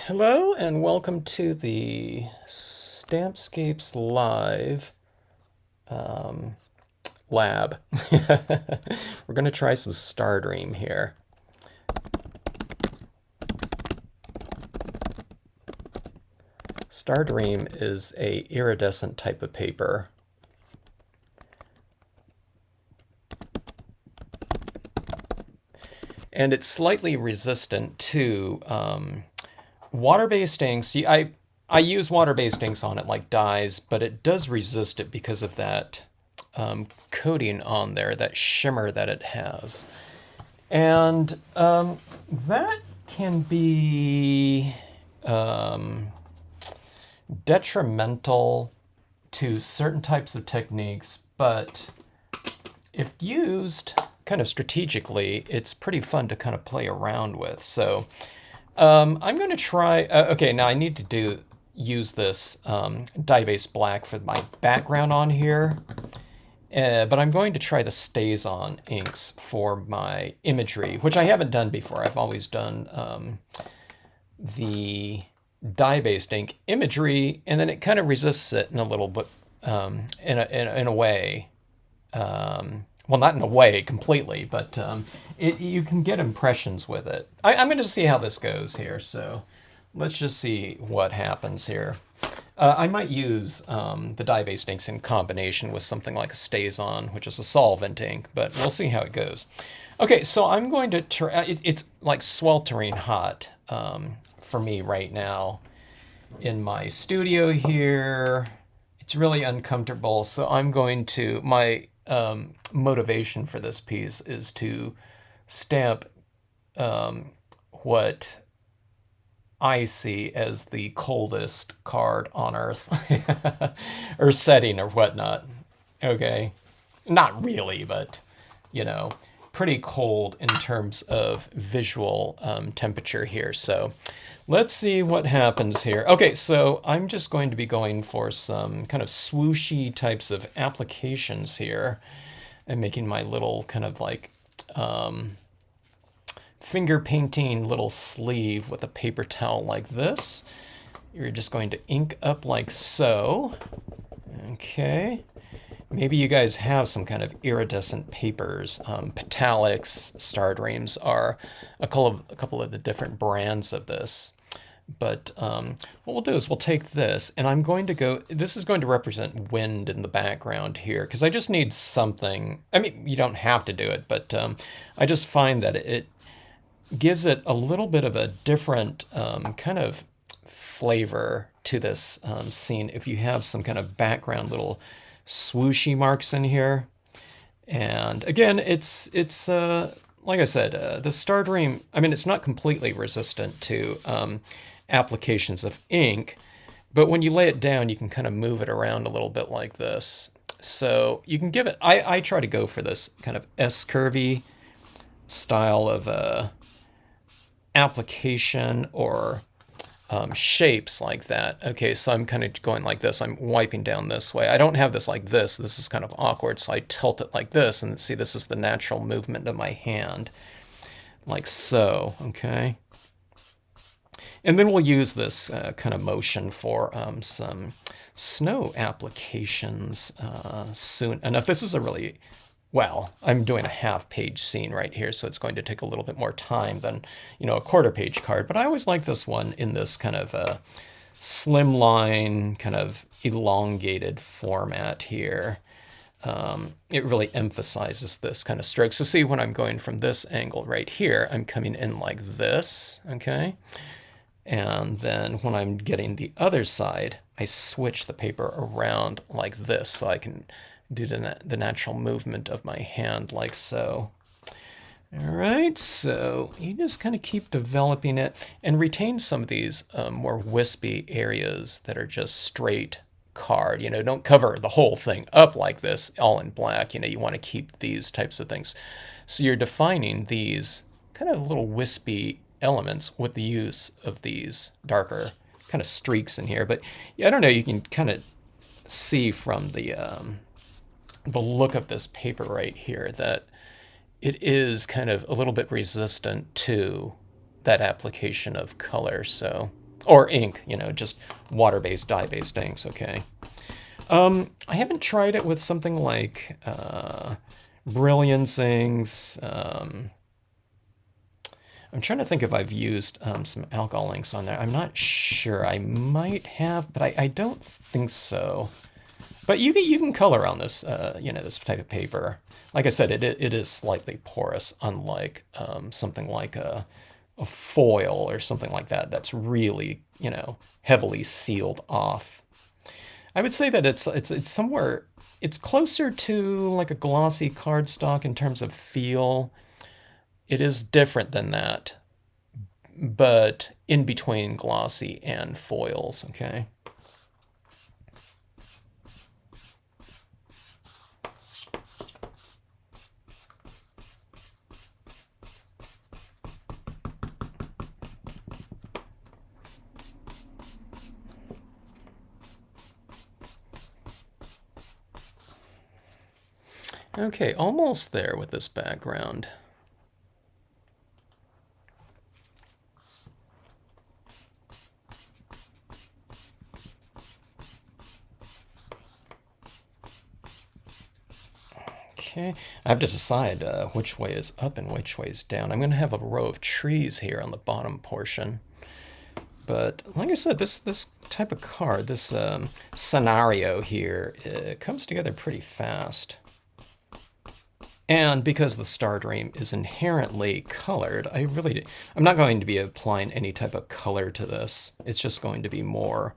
Hello and welcome to the Stampscapes Live lab. We're going to try some Stardream here. Stardream is a iridescent type of paper. And it's slightly resistant to water-based inks. I use water-based inks on it like dyes, but it does resist it because of that coating on there, that shimmer that it has. And that can be detrimental to certain types of techniques, but if used kind of strategically, it's pretty fun to kind of play around with. So I'm going to try, okay, now I need to use this dye-based black for my background on here. But I'm going to try the Stazon inks for my imagery, which I haven't done before. I've always done the dye-based ink imagery, and then it kind of resists it in a little bit, in a way. Well, not in a way completely, but you can get impressions with it. I'm going to see how this goes here, so let's just see what happens here. I might use the dye-based inks in combination with something like a Stazon, which is a solvent ink, but we'll see how it goes. Okay, so I'm going to it's like sweltering hot for me right now in my studio here. It's really uncomfortable, so I'm going to, my motivation for this piece is to stamp what I see as the coldest card on Earth, or setting or whatnot. Okay, not really, but you know, pretty cold in terms of visual temperature here. So let's see what happens here. Okay, so I'm just going to be going for some kind of swooshy types of applications here. I'm making my little kind of like finger painting little sleeve with a paper towel like this. You're just going to ink up like so. Okay. Maybe you guys have some kind of iridescent papers. Metallics, Stardreams are a couple of the different brands of this. But what we'll do is we'll take this, and I'm going to go, this is going to represent wind in the background here, because I just need something. I mean, you don't have to do it, but I just find that it gives it a little bit of a different kind of flavor to this scene if you have some kind of background little swooshy marks in here. And again, it's like I said, the Stardream, I mean, it's not completely resistant to applications of ink, but when you lay it down, you can kind of move it around a little bit like this. So you can give it, I try to go for this kind of S-curvy style of application or shapes like that. Okay, so I'm kind of going like this. I'm wiping down this way. I don't have this like this. This is kind of awkward, so I tilt it like this, and see, this is the natural movement of my hand, like so, okay? And then we'll use this kind of motion for some snow applications soon enough. This is a really, well, I'm doing a half-page scene right here, so it's going to take a little bit more time than, you know, a quarter-page card. But I always like this one in this kind of slimline, kind of elongated format here. It really emphasizes this kind of stroke. So see, when I'm going from this angle right here, I'm coming in like this, okay? And then when I'm getting the other side, I switch the paper around like this, so I can do the natural movement of my hand like so. All right, so you just kind of keep developing it and retain some of these more wispy areas that are just straight card. You know, don't cover the whole thing up like this, all in black. You know, you want to keep these types of things. So you're defining these kind of little wispy elements with the use of these darker kind of streaks in here. But yeah, I don't know, you can kind of see from the look of this paper right here that it is kind of a little bit resistant to that application of color. So or ink, you know, just water-based, dye-based inks, okay? I haven't tried it with something like Brilliance inks. I'm trying to think if I've used some alcohol inks on there. I'm not sure. I might have, but I don't think so. But you can color on this, you know, this type of paper. Like I said, it is slightly porous, unlike something like a foil or something like that. That's really, you know, heavily sealed off. I would say that it's somewhere, it's closer to like a glossy cardstock in terms of feel. It is different than that, but in between glossy and foils, okay? Okay, almost there with this background. Okay, I have to decide which way is up and which way is down. I'm going to have a row of trees here on the bottom portion. But like I said, this type of card, this scenario here, it comes together pretty fast. And because the Stardream is inherently colored, I'm not going to be applying any type of color to this. It's just going to be more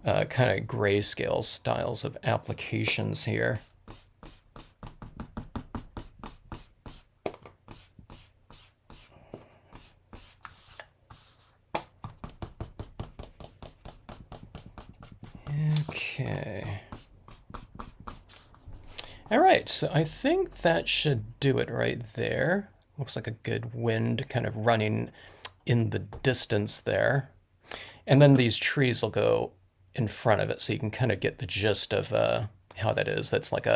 kind of grayscale styles of applications here. Okay. All right, so I think that should do it right there. Looks like a good wind kind of running in the distance there. And then these trees will go in front of it so you can kind of get the gist of how that is. That's like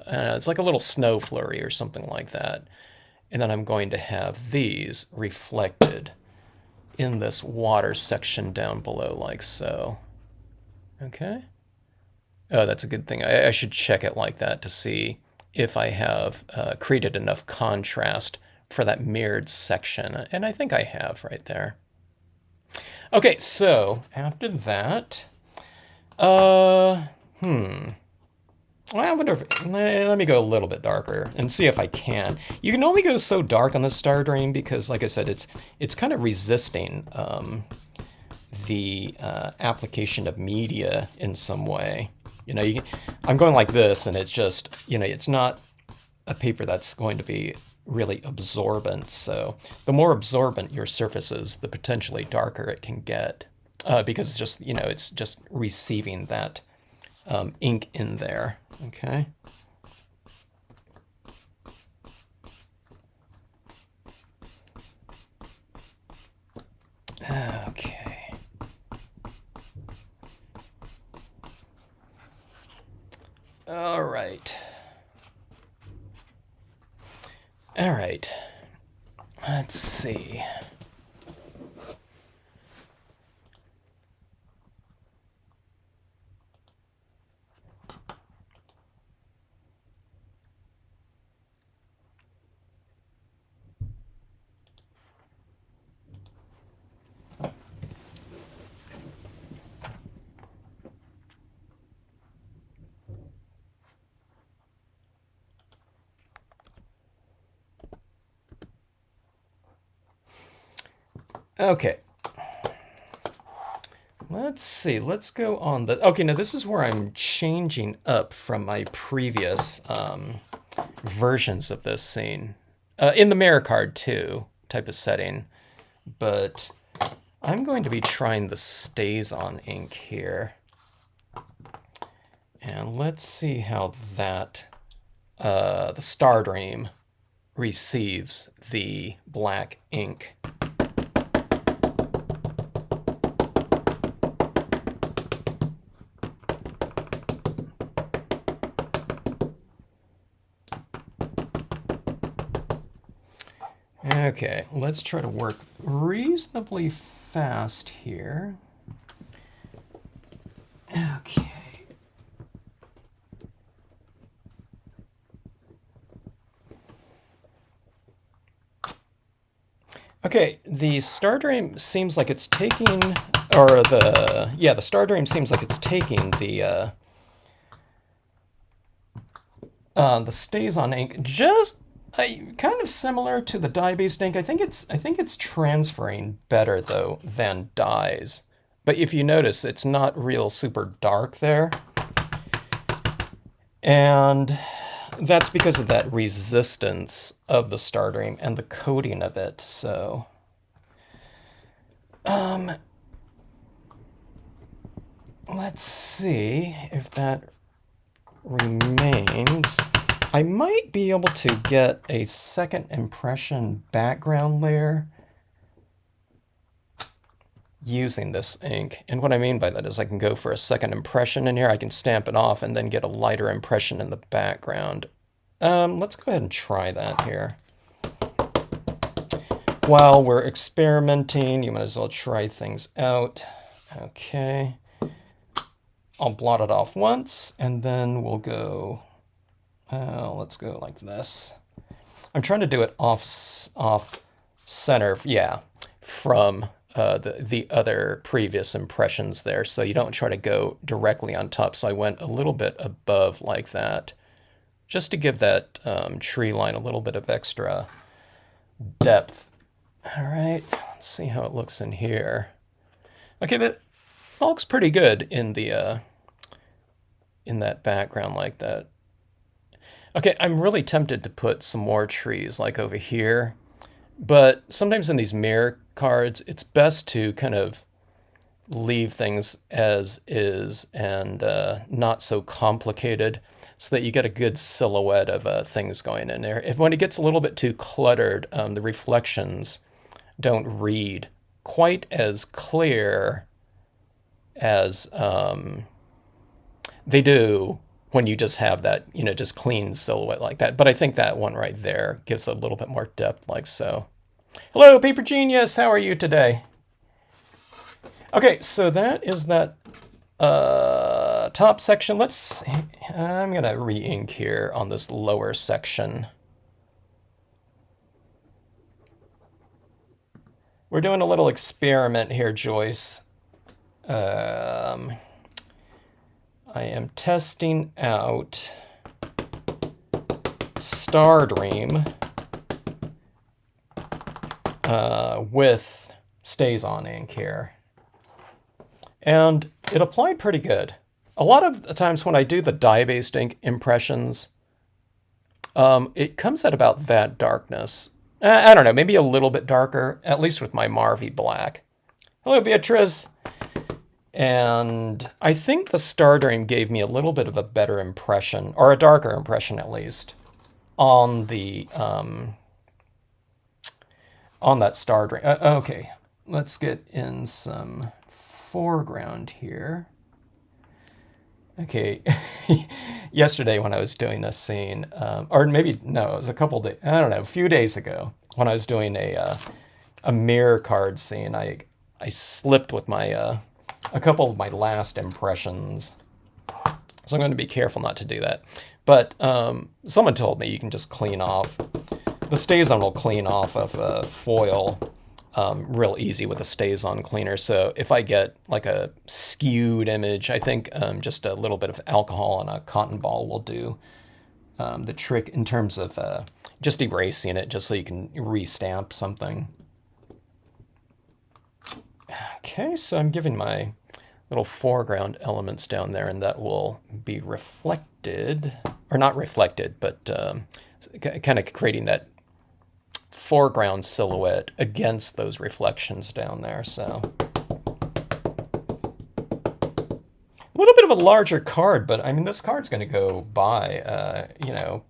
it's like a little snow flurry or something like that. And then I'm going to have these reflected in this water section down below like so. Okay. Oh, that's a good thing. I should check it like that to see if I have created enough contrast for that mirrored section. And I think I have right there. Okay, so after that, well, I wonder if, let me go a little bit darker and see if I can. You can only go so dark on the Stardream because, like I said, it's kind of resisting the application of media in some way. You know, I'm going like this, and it's just, you know, it's not a paper that's going to be really absorbent. So the more absorbent your surface is, the potentially darker it can get because it's just, you know, it's just receiving that ink in there. Okay. Okay. All right. All right. Let's see. Okay. Let's see. Let's go on the... Okay, now this is where I'm changing up from my previous versions of this scene. In the mirror card, too, type of setting. But I'm going to be trying the Stazon ink here. And let's see how that, the Stardream receives the black ink. Okay, let's try to work reasonably fast here. Okay. Okay, the Stardream seems like it's taking, or the Stardream seems like it's taking the Stazon ink just kind of similar to the dye-based ink. I think it's transferring better though than dyes. But if you notice, it's not real super dark there. And that's because of that resistance of the Stardream and the coating of it. So, let's see if that remains. I might be able to get a second impression background layer using this ink. And what I mean by that is I can go for a second impression in here, I can stamp it off and then get a lighter impression in the background. Let's go ahead and try that here. While we're experimenting, you might as well try things out. Okay. I'll blot it off once, and then we'll go, let's go like this. I'm trying to do it off center, yeah, from the other previous impressions there, so you don't try to go directly on top. So I went a little bit above like that, just to give that tree line a little bit of extra depth. All right, let's see how it looks in here. Okay, that looks pretty good in the in that background like that. Okay, I'm really tempted to put some more trees like over here, but sometimes in these mirror cards, it's best to kind of leave things as is and not so complicated, so that you get a good silhouette of things going in there. When it gets a little bit too cluttered, the reflections don't read quite as clear as they do when you just have that, just clean silhouette like that. But I think that one right there gives a little bit more depth like so. Hello, Paper Genius. How are you today? Okay, so that is that top section. I'm going to re-ink here on this lower section. We're doing a little experiment here, Joyce. I am testing out Stardream with Stazon ink here. And it applied pretty good. A lot of the times when I do the dye-based ink impressions, it comes at about that darkness. I don't know, maybe a little bit darker, at least with my Marvy Black. Hello, Beatrice. And I think the Stardream gave me a little bit of a better impression, or a darker impression at least, on the on that Stardream. Okay, let's get in some foreground here. Okay, yesterday when I was doing a scene, or maybe, no, it was a couple days, I don't know, a few days ago, when I was doing a mirror card scene, I slipped with my, a couple of my last impressions. So I'm going to be careful not to do that. But someone told me you can just clean off. The Stazon will clean off of foil real easy with a Stazon cleaner. So if I get like a skewed image, I think just a little bit of alcohol and a cotton ball will do the trick in terms of just erasing it, just so you can restamp something. Okay, so I'm giving my little foreground elements down there, and that will be reflected, or not reflected, but kind of creating that foreground silhouette against those reflections down there. So a little bit of a larger card, but I mean, this card's going to go by,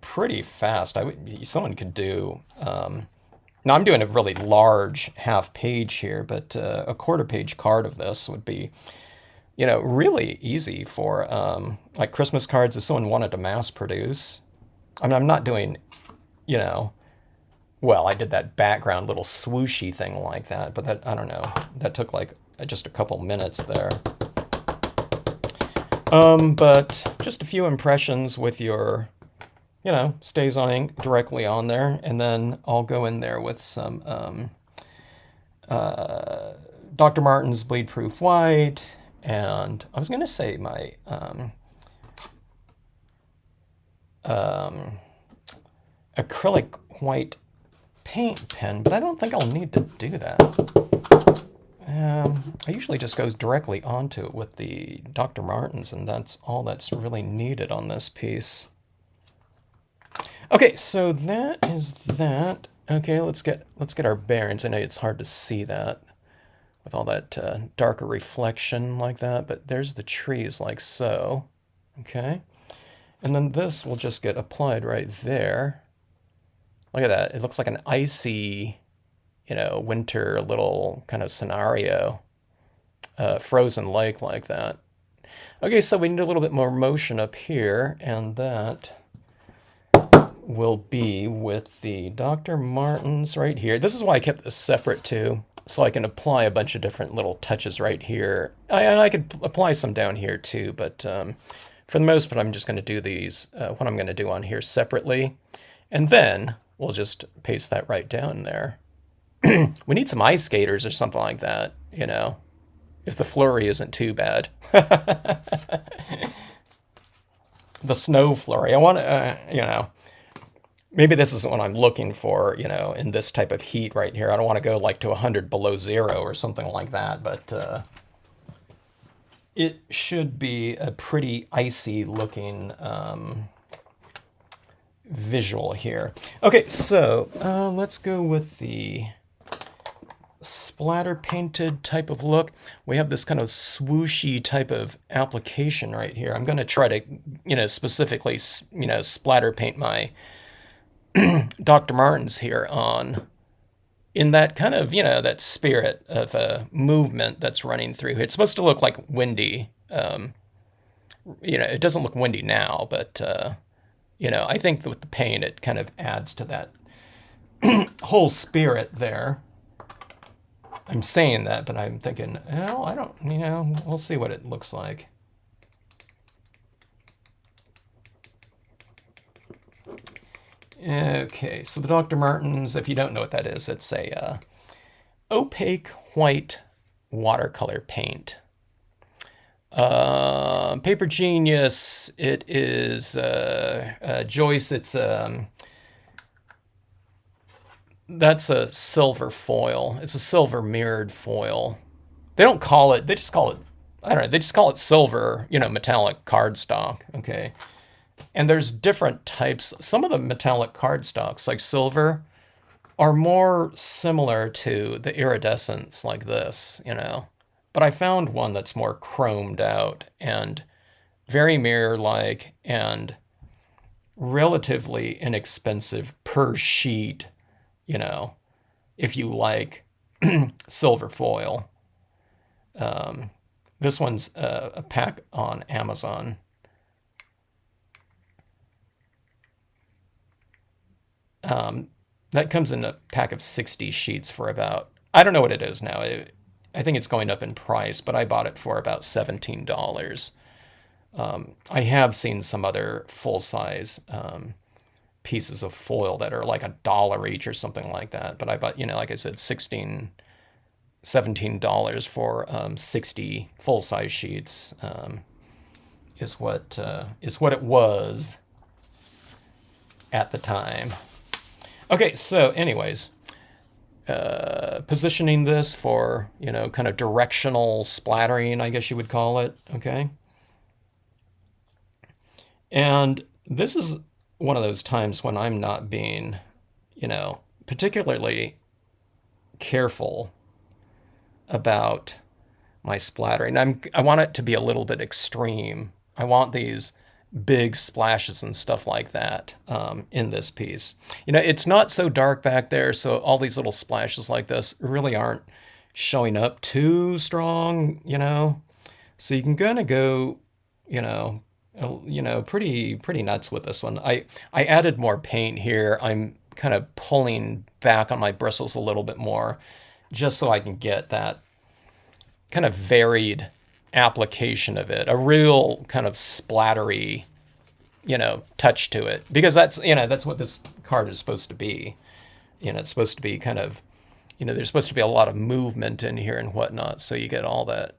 pretty fast. Someone could do, now I'm doing a really large half page here, but a quarter page card of this would be, really easy for like Christmas cards if someone wanted to mass produce. I mean, I'm not doing, well, I did that background little swooshy thing like that, but that, I don't know, that took like just a couple minutes there. But just a few impressions with your, Stazon ink directly on there, and then I'll go in there with some Dr. Martin's Bleed Proof White, and I was going to say my acrylic white paint pen, but I don't think I'll need to do that. I usually just go directly onto it with the Dr. Martens, and that's all that's really needed on this piece. Okay, so that is that. Okay, let's get our bearings. I know it's hard to see that with all that darker reflection like that, but there's the trees like so. Okay, and then this will just get applied right there. Look at that. It looks like an icy, winter little kind of scenario, frozen lake like that. Okay, so we need a little bit more motion up here, and that will be with the Dr. Martens right here. This is why I kept this separate too, so I can apply a bunch of different little touches right here. I could apply some down here too, but for the most part, I'm just going to do these, what I'm going to do on here separately, and then we'll just paste that right down there. We need some ice skaters or something like that, if the flurry isn't too bad. The snow flurry. I want to, maybe this isn't what I'm looking for, in this type of heat right here. I don't want to go like to 100 below zero or something like that, but it should be a pretty icy looking visual here. Okay, so let's go with the splatter painted type of look. We have this kind of swooshy type of application right here. I'm going to try to, specifically, splatter paint my Dr. Martens here on in that kind of, that spirit of a movement that's running through here. It's supposed to look like windy. It doesn't look windy now, but, I think that with the paint, it kind of adds to that whole spirit there. I'm saying that, but I'm thinking, well, I don't, we'll see what it looks like. Okay, so the Dr. Martens, if you don't know what that is, it's a opaque white watercolor paint. Paper Genius, it is Joyce, it's that's a silver foil. It's a silver mirrored foil. They don't call it, they just call it, I don't know, they just call it silver, metallic cardstock, okay? And there's different types. Some of the metallic cardstocks, like silver, are more similar to the iridescence like this, But I found one that's more chromed out and very mirror-like and relatively inexpensive per sheet, if you like silver foil. This one's a pack on Amazon. That comes in a pack of 60 sheets for about, I don't know what it is now. I think it's going up in price, but I bought it for about $17. I have seen some other full-size pieces of foil that are like $1 each or something like that. But I bought, like I said, $17 for 60 full-size sheets is what it was at the time. Okay, so anyways, positioning this for, kind of directional splattering, I guess you would call it, okay? And this is one of those times when I'm not being, particularly careful about my splattering. I want it to be a little bit extreme. I want these big splashes and stuff like that in this piece. It's not so dark back there, so all these little splashes like this really aren't showing up too strong, So you can kind of go, pretty nuts with this one. I added more paint here. I'm kind of pulling back on my bristles a little bit more just so I can get that kind of varied application of it, a real kind of splattery, touch to it, because that's what this card is supposed to be. It's supposed to be kind of, there's supposed to be a lot of movement in here and whatnot, so you get all that,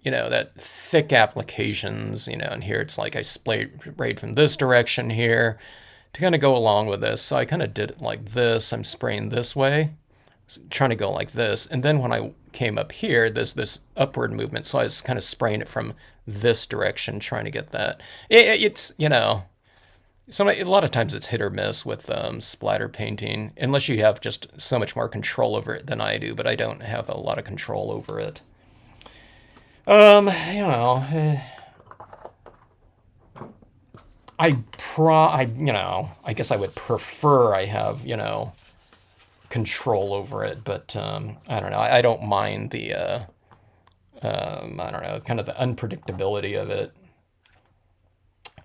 that thick applications, and here it's like I sprayed from this direction here to kind of go along with this. So I kind of did it like this. I'm spraying this way, trying to go like this. And then when I came up here, there's this upward movement. So I was kind of spraying it from this direction, trying to get that. It's, a lot of times it's hit or miss with splatter painting, unless you have just so much more control over it than I do, but I don't have a lot of control over it. I guess I would prefer I have, control over it, but I don't know. I don't mind the, kind of the unpredictability of it.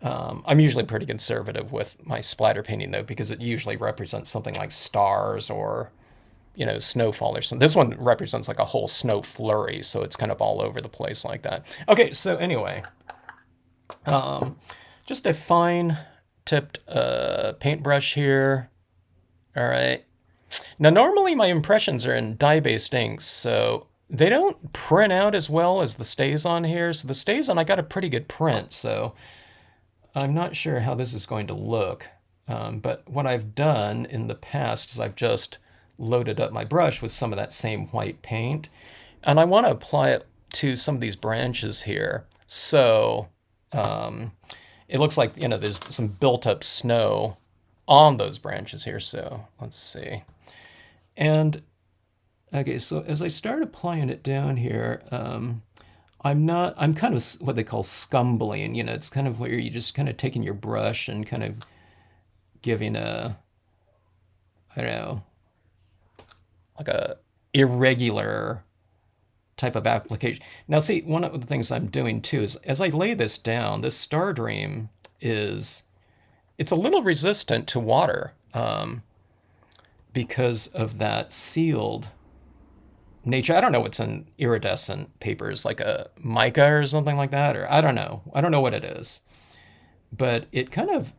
I'm usually pretty conservative with my splatter painting, though, because it usually represents something like stars or, snowfall or something. This one represents like a whole snow flurry, so it's kind of all over the place like that. Okay, so anyway, just a fine tipped paintbrush here. All right. Now, normally my impressions are in dye-based inks, so they don't print out as well as the Stazon here. So the Stazon, I got a pretty good print, so I'm not sure how this is going to look. But what I've done in the past is I've just loaded up my brush with some of that same white paint, and I want to apply it to some of these branches here. So it looks like, there's some built-up snow on those branches here. So let's see. And okay, so as I start applying it down here, I'm kind of what they call scumbling. It's kind of where you're just kind of taking your brush and kind of giving a, I don't know, like a irregular type of application. Now, see, one of the things I'm doing too is as I lay this down, this Stardream it's a little resistant to water because of that sealed nature. I don't know what's in iridescent papers, like a mica or something like that, or I don't know. I don't know what it is. But it kind of,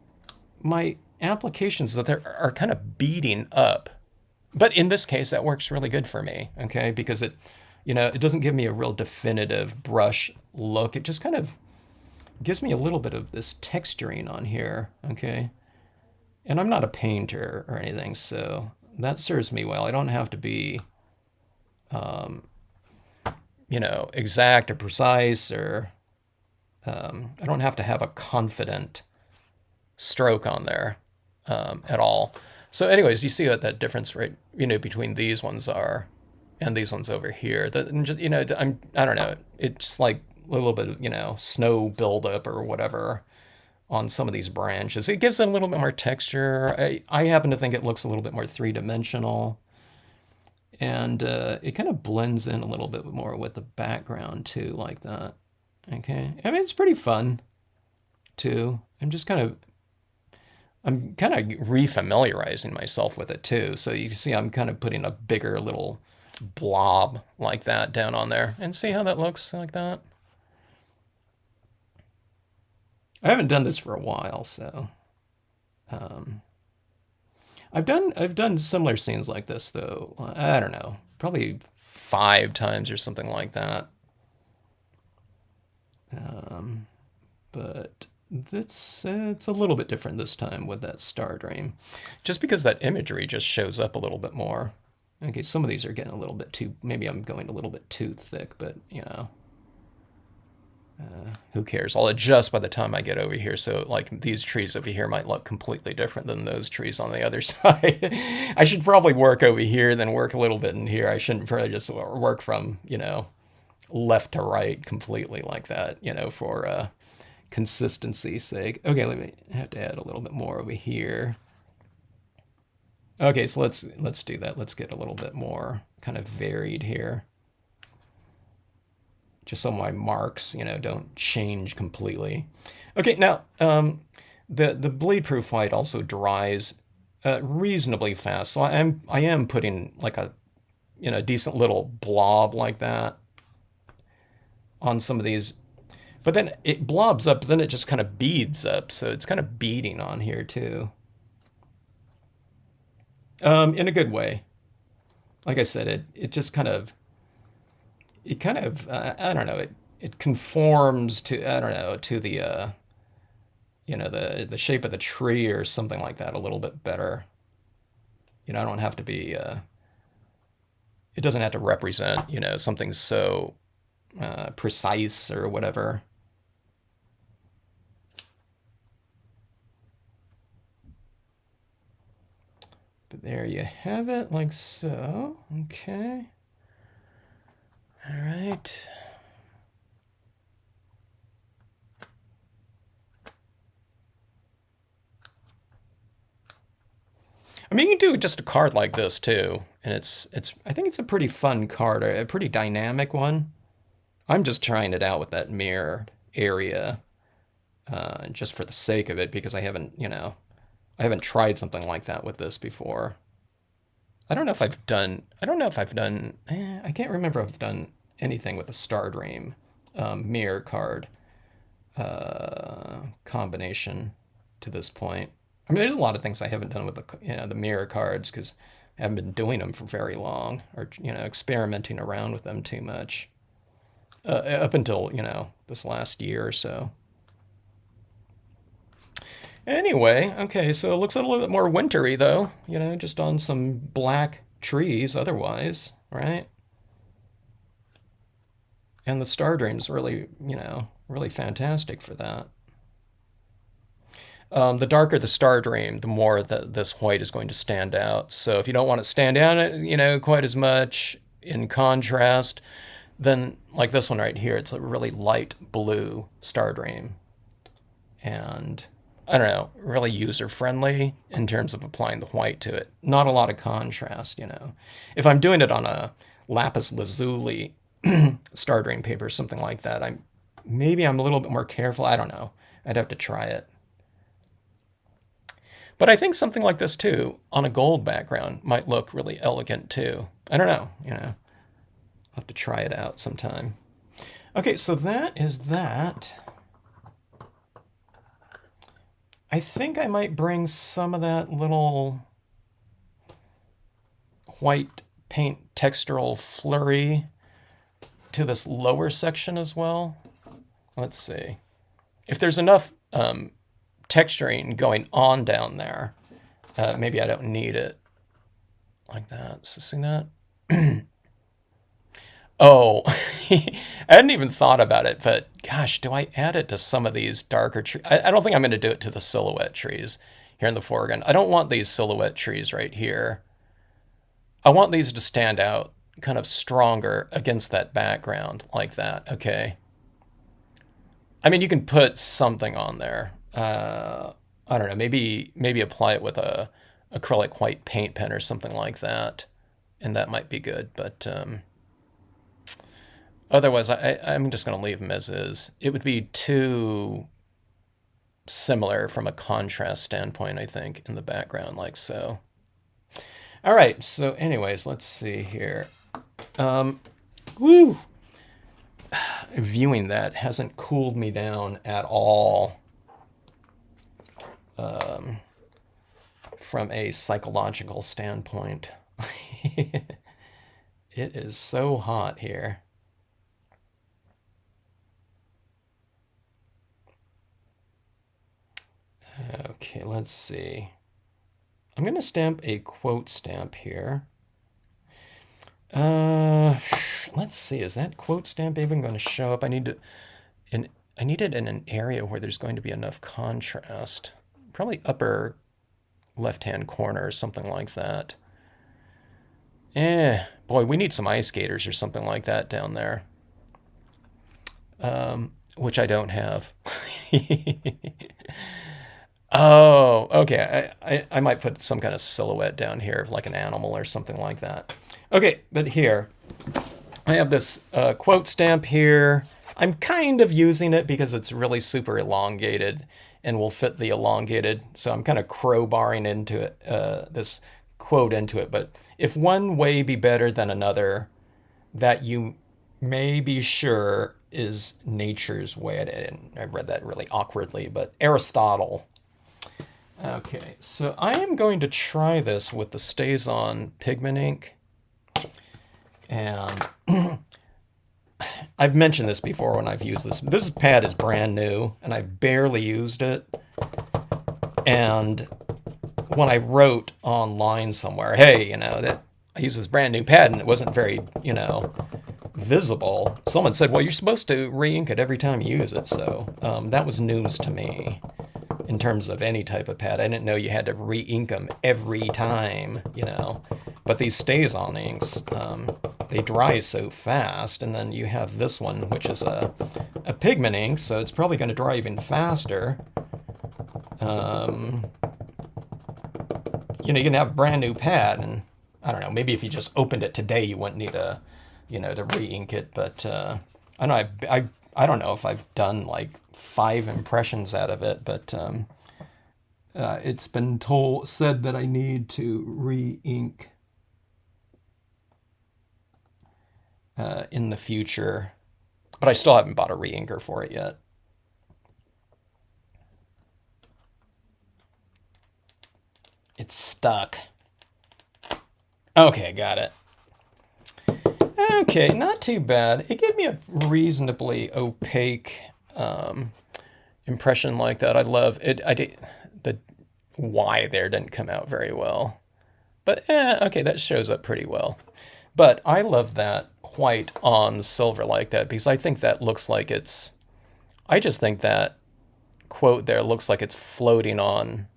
my applications that are kind of beading up. But in this case, that works really good for me, okay? Because it doesn't give me a real definitive brush look. It just kind of gives me a little bit of this texturing on here, okay? And I'm not a painter or anything, so that serves me well. I don't have to be, exact or precise, or I don't have to have a confident stroke on there at all. So anyways, you see what that difference, right, between these ones are and these ones over here. That, just, I don't know, it's like a little bit of, snow buildup or whatever on some of these branches. It gives it a little bit more texture. I happen to think it looks a little bit more three-dimensional. And it kind of blends in a little bit more with the background too, like that. Okay, I mean, it's pretty fun too. I'm kind of refamiliarizing myself with it too. So you see I'm kind of putting a bigger little blob like that down on there, and see how that looks like that. I haven't done this for a while, so I've done similar scenes like this though. I don't know, probably 5 times or something like that. But it's a little bit different this time with that Stardream, just because that imagery just shows up a little bit more. Okay, some of these are getting a little bit too, maybe I'm going a little bit too thick, but who cares? I'll adjust by the time I get over here. So like these trees over here might look completely different than those trees on the other side. I should probably work over here, then work a little bit in here. I shouldn't probably just work from, left to right completely like that, for consistency's sake. Okay, let me have to add a little bit more over here. Okay, so let's do that. Let's get a little bit more kind of varied here. Just so my marks, don't change completely. Okay, now the bleed-proof white also dries reasonably fast. So I am putting like a decent little blob like that on some of these. But then it blobs up, then it just kind of beads up. So it's kind of beading on here too. In a good way. Like I said, it just kind of, I don't know, it conforms to, I don't know, to the, the shape of the tree or something like that a little bit better. I don't have to be, it doesn't have to represent, something so precise or whatever. But there you have it, like so. Okay. All right. I mean, you can do just a card like this too, and I think it's a pretty fun card, a pretty dynamic one. I'm just trying it out with that mirrored area, just for the sake of it, because I haven't tried something like that with this before. I don't know if I've done, I can't remember if I've done anything with a Stardream mirror card combination to this point. I mean, there's a lot of things I haven't done with the mirror cards because I haven't been doing them for very long, or experimenting around with them too much up until this last year or so. Anyway, okay, so it looks a little bit more wintry though, just on some black trees otherwise, right? And the Stardream's really, really fantastic for that. The darker the Stardream, the more that this white is going to stand out. So if you don't want it to stand out, quite as much in contrast, then like this one right here, it's a really light blue Stardream. And I don't know, really user-friendly in terms of applying the white to it. Not a lot of contrast, If I'm doing it on a lapis lazuli Stardream paper, something like that, I'm a little bit more careful. I don't know. I'd have to try it. But I think something like this too, on a gold background, might look really elegant too. I don't know, I'll have to try it out sometime. Okay, so that is that. I think I might bring some of that little white paint textural flurry to this lower section as well. Let's see. If there's enough texturing going on down there, maybe I don't need it like that. So see that? Oh, I hadn't even thought about it, but gosh, do I add it to some of these darker trees? I don't think I'm going to do it to the silhouette trees here in the foreground. I don't want these silhouette trees right here. I want these to stand out kind of stronger against that background like that, okay? I mean, you can put something on there. I don't know, maybe apply it with a acrylic white paint pen or something like that, and that might be good, but otherwise, I'm just going to leave them as is. It would be too similar from a contrast standpoint, I think, in the background, like so. All right, so anyways, let's see here. Woo! Viewing that hasn't cooled me down at all from a psychological standpoint. It is so hot here. Okay, let's see. I'm going to stamp a quote stamp here. Let's see. Is that quote stamp even going to show up? I need it in an area where there's going to be enough contrast. Probably upper left-hand corner or something like that. Boy, we need some ice skaters or something like that down there. Which I don't have. Oh, okay. I might put some kind of silhouette down here of like an animal or something like that. Okay, but here, I have this quote stamp here. I'm kind of using it because it's really super elongated and will fit the elongated. So I'm kind of crowbarring into it, this quote into it. But if one way be better than another, that you may be sure is nature's way. I read that really awkwardly, but Aristotle. Okay, so I am going to try this with the Stazon Pigment Ink. And I've mentioned this before when I've used this. This pad is brand new, and I've barely used it. And when I wrote online somewhere, hey, that I use this brand new pad, and it wasn't very, visible, someone said, well, you're supposed to re-ink it every time you use it. So that was news to me in terms of any type of pad. I didn't know you had to re-ink them every time, But these Stazon inks, they dry so fast. And then you have this one, which is a pigment ink, so it's probably going to dry even faster. You can have a brand new pad, and I don't know, maybe if you just opened it today, you wouldn't need to re-ink it. But I don't know, I don't know if I've done like 5 impressions out of it, but it's been said that I need to re-ink in the future, but I still haven't bought a re-inker for it yet. It's stuck. Okay, got it. Okay, not too bad. It gave me a reasonably opaque impression like that. I love it. The Y there didn't come out very well, but okay, that shows up pretty well. But I love that white on silver like that, because I think that looks like I just think that quote there looks like it's floating on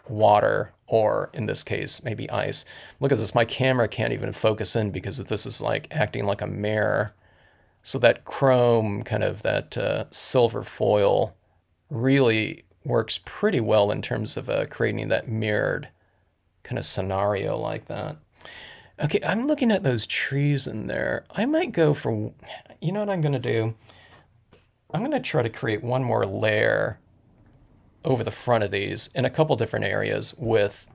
water, or in this case, maybe ice. Look at this. My camera can't even focus in because this is like acting like a mirror. So that chrome, kind of that silver foil, really works pretty well in terms of creating that mirrored kind of scenario like that. Okay, I'm looking at those trees in there. I might go for, you know what I'm going to do? I'm going to try to create one more layer over the front of these in a couple different areas with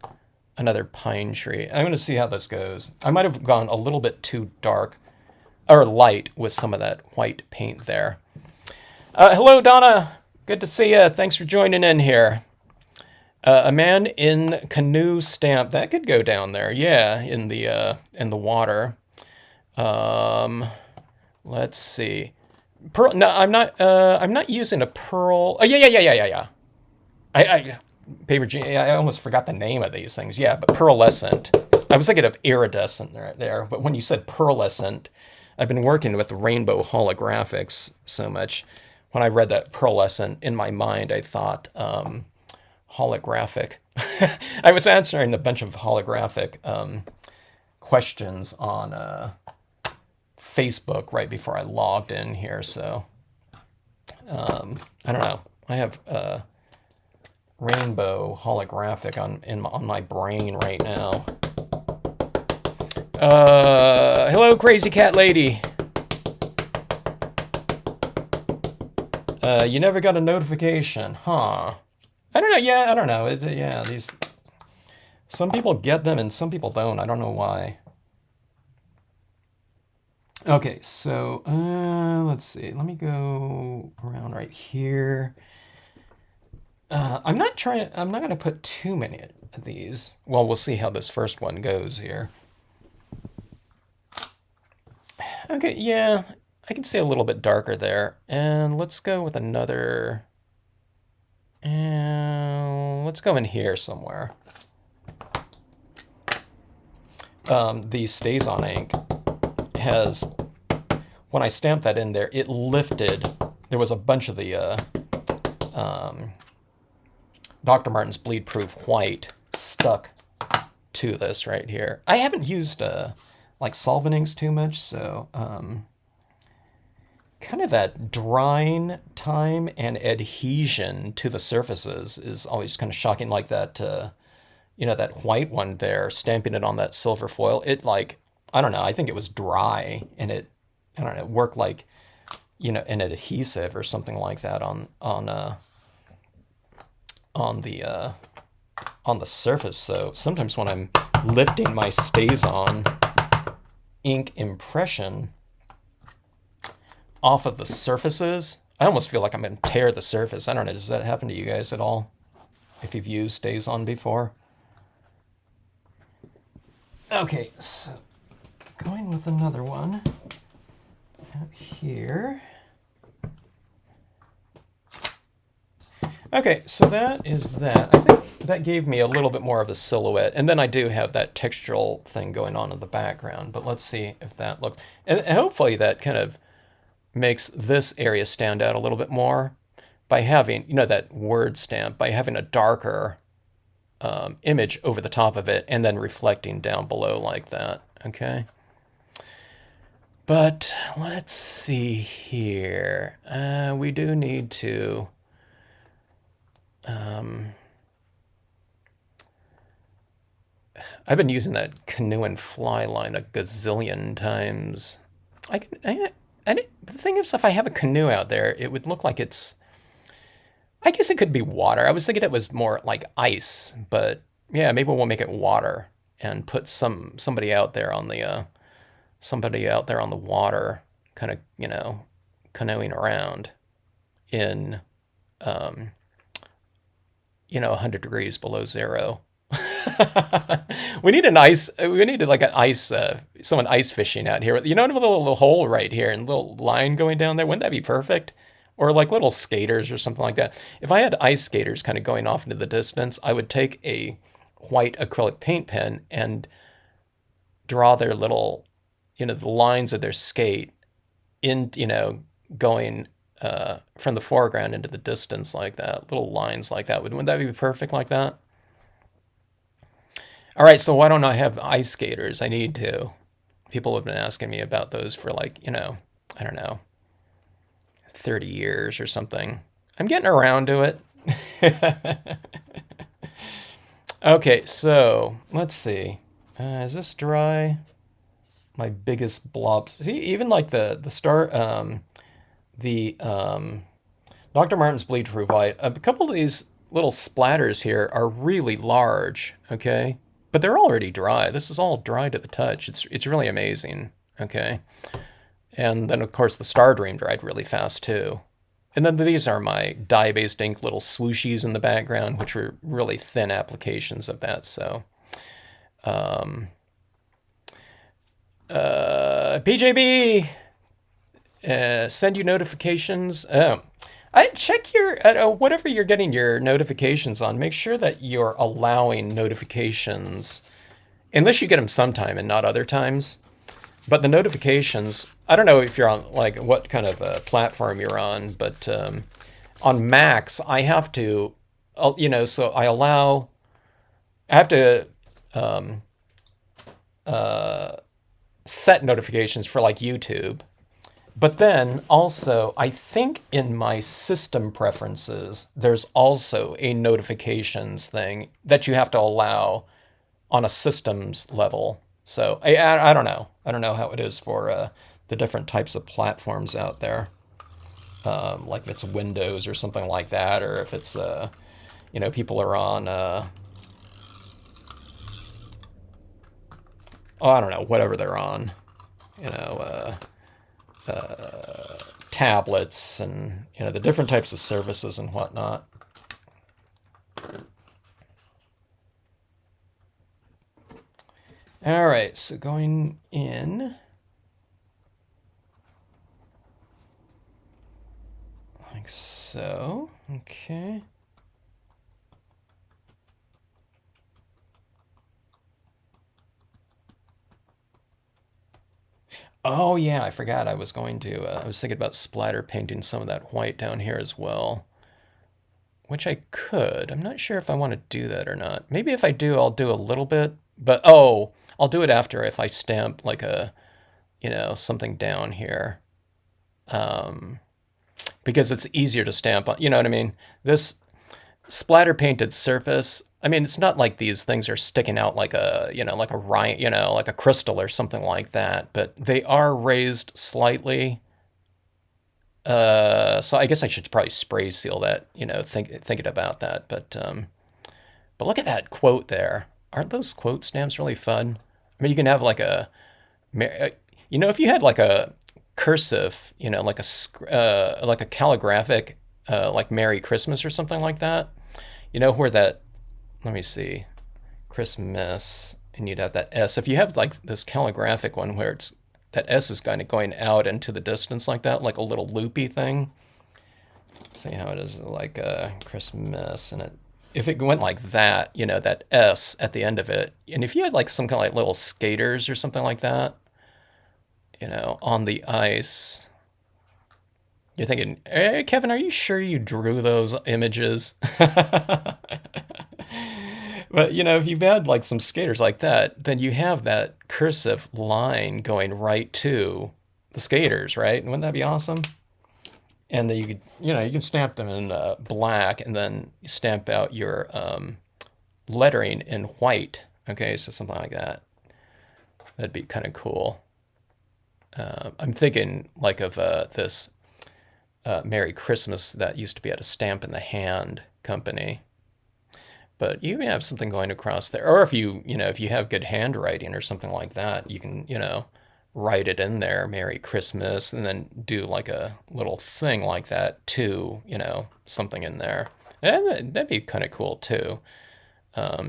another pine tree. I'm going to see how this goes. I might have gone a little bit too dark or light with some of that white paint there. Hello, Donna. Good to see you. Thanks for joining in here. A man in canoe stamp. That could go down there. Yeah, in the water. Let's see. Pearl. No, I'm not using a pearl. Oh, yeah. Paper G. I almost forgot the name of these things. Yeah, but pearlescent. I was thinking of iridescent right there. But when you said pearlescent, I've been working with rainbow holographics so much. When I read that pearlescent in my mind, I thought holographic. I was answering a bunch of holographic questions on Facebook right before I logged in here. So I don't know. I have rainbow holographic on my brain right now. Hello, crazy cat lady. You never got a notification, huh? I don't know. Yeah, I don't know. Yeah, some people get them and some people don't. I don't know why. Okay, so let's see. Let me go around right here. I'm not going to put too many of these. Well, we'll see how this first one goes here. Okay, yeah, I can see a little bit darker there. And let's go with another. And let's go in here somewhere. The Stazon ink has, when I stamped that in there, it lifted. There was a bunch of the Dr. Martin's Bleed Proof White stuck to this right here. I haven't used like solvent inks too much, so kind of that drying time and adhesion to the surfaces is always kind of shocking. Like that, that white one there, stamping it on that silver foil. It I don't know. I think it was dry, and it worked like, an adhesive or something like that on the surface. So sometimes when I'm lifting my Stazon ink impression, off of the surfaces. I almost feel like I'm going to tear the surface. I don't know, does that happen to you guys at all? If you've used Stazon before? Okay, so going with another one out here. Okay, so that is that. I think that gave me a little bit more of a silhouette. And then I do have that textural thing going on in the background. But let's see if that looks... And hopefully that kind of makes this area stand out a little bit more by having, you know, that word stamp, by having a darker image over the top of it and then reflecting down below like that. Okay. But let's see here. We do need to... I've been using that canoe and fly line a gazillion times. The thing is, if I have a canoe out there, it would look like it's... I guess it could be water. I was thinking it was more like ice, but yeah, maybe we'll make it water and put somebody out there on the water, kind of, you know, canoeing around in, you know, 100 degrees below zero. We need like an ice, someone ice fishing out here. You know, with a little hole right here and a little line going down there. Wouldn't that be perfect? Or like little skaters or something like that. If I had ice skaters kind of going off into the distance, I would take a white acrylic paint pen and draw their little, you know, the lines of their skate in, you know, going from the foreground into the distance like that. Little lines like that. Wouldn't that be perfect like that? All right, so why don't I have ice skaters? I need to. People have been asking me about those for like, you know, I don't know, 30 years or something. I'm getting around to it. Okay, so let's see. Is this dry? My biggest blobs. See, even like the Dr. Martin's Bleed Through White, a couple of these little splatters here are really large, okay? But they're already dry. This is all dry to the touch. It's really amazing, okay? And then, of course, the Stardream dried really fast, too. And then these are my dye-based ink little swooshies in the background, which are really thin applications of that, so... PJB! Send you notifications. I check your, whatever you're getting your notifications on, make sure that you're allowing notifications, unless you get them sometime and not other times. But the notifications, I don't know if you're on, like, what kind of platform you're on, but on Macs, I have to, you know, so I have to set notifications for, like, YouTube. But then also, I think in my system preferences, there's also a notifications thing that you have to allow on a systems level. So I don't know. I don't know how it is for the different types of platforms out there. Like if it's Windows or something like that, or if it's, you know, people are on, oh, I don't know, whatever they're on, you know, tablets and, you know, the different types of services and whatnot. All right, so going in, like so, okay. Oh yeah, I forgot I was going to, I was thinking about splatter painting some of that white down here as well. Which I could. I'm not sure if I want to do that or not. Maybe if I do, I'll do a little bit. But, oh, I'll do it after if I stamp like a, you know, something down here. Because it's easier to stamp on, you know what I mean? This splatter painted surface, I mean, it's not like these things are sticking out like a, you know, like a, you know, like a crystal or something like that, but they are raised slightly. So I guess I should probably spray seal that, you know, thinking about that. But look at that quote there. Aren't those quote stamps really fun? I mean, you can have like a, you know, if you had like a cursive, you know, like a calligraphic, like Merry Christmas or something like that. You know where that, let me see, Christmas, and you'd have that S. If you have like this calligraphic one where it's that S is kind of going out into the distance like that, like a little loopy thing. See how it is like Christmas, and if it went like that, you know, that S at the end of it, and if you had like some kind of like little skaters or something like that, you know, on the ice, you're thinking, hey, Kevin, are you sure you drew those images? But, you know, if you've had like some skaters like that, then you have that cursive line going right to the skaters, right? Wouldn't that be awesome? And then you could, you know, you can stamp them in black and then stamp out your lettering in white. Okay, so something like that. That'd be kind of cool. I'm thinking like of this Merry Christmas that used to be at a Stamp in the Hand company. But you have something going across there. Or if you know, if you have good handwriting or something like that, you can, you know, write it in there, Merry Christmas, and then do like a little thing like that too, you know, something in there. And that'd be kind of cool too.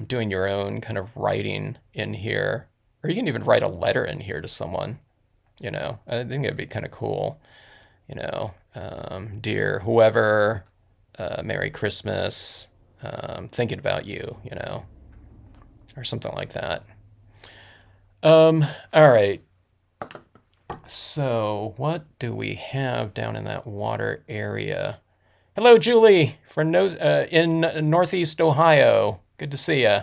Doing your own kind of writing in here. Or you can even write a letter in here to someone, you know. I think it'd be kind of cool, you know. Dear whoever, Merry Christmas, thinking about you, you know, or something like that. All right. So what do we have down in that water area? Hello, Julie, from in Northeast Ohio. Good to see you.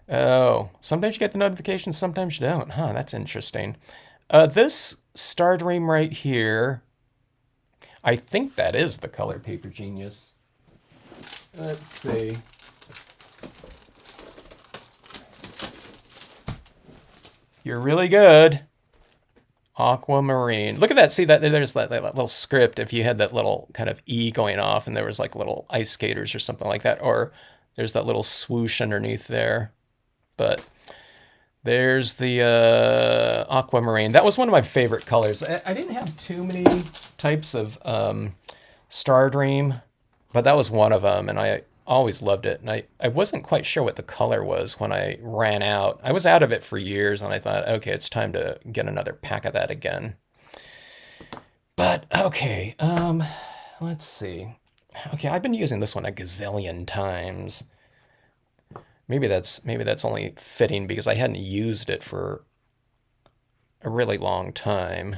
Oh, sometimes you get the notifications, sometimes you don't. Huh, that's interesting. This Stardream right here, I think that is the Color Paper Genius. Let's see. You're really good. Aquamarine. Look at that. See that there's that little script. If you had that little kind of E going off and there was like little ice skaters or something like that, or there's that little swoosh underneath there. But there's the Aquamarine. That was one of my favorite colors. I didn't have too many types of Stardream, but that was one of them, and I always loved it. And I wasn't quite sure what the color was when I ran out. I was out of it for years, and I thought, okay, it's time to get another pack of that again. But, okay, let's see. Okay, I've been using this one a gazillion times. Maybe that's only fitting because I hadn't used it for a really long time.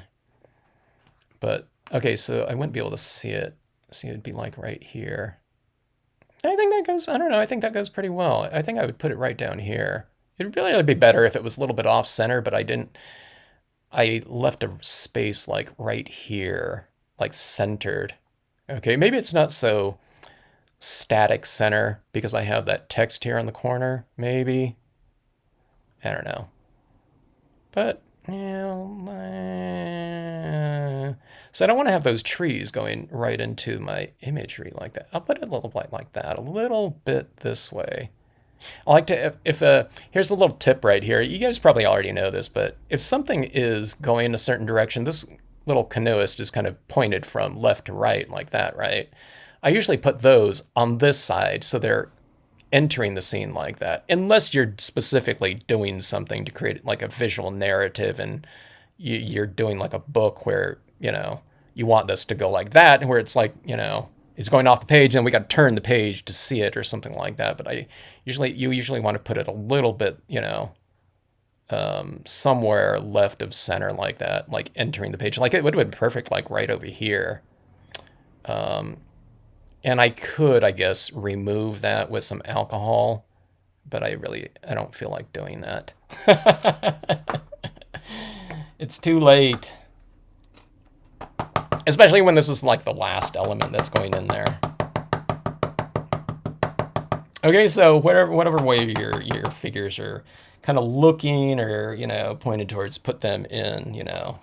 But, okay, so I wouldn't be able to see it. See, it'd be like right here. I think that goes, I don't know, I think that goes pretty well. I think I would put it right down here. It'd really be better if it was a little bit off center, but I left a space like right here, like centered. Okay, maybe it's not so static center because I have that text here in the corner, maybe. I don't know. But, so I don't want to have those trees going right into my imagery like that. I'll put it a little bit like that, a little bit this way. I like to, here's a little tip right here. You guys probably already know this, but if something is going in a certain direction, this little canoeist is kind of pointed from left to right like that, right? I usually put those on this side so they're entering the scene like that, unless you're specifically doing something to create like a visual narrative and you're doing like a book where, you know, you want this to go like that, and where it's like, you know, it's going off the page and we got to turn the page to see it or something like that. But you usually want to put it a little bit, you know, somewhere left of center like that, like entering the page. Like it would have been perfect, like right over here. And I could, I guess, remove that with some alcohol, but I don't feel like doing that. It's too late. Especially when this is like the last element that's going in there. Okay, so whatever way your figures are kind of looking or, you know, pointed towards, put them in, you know,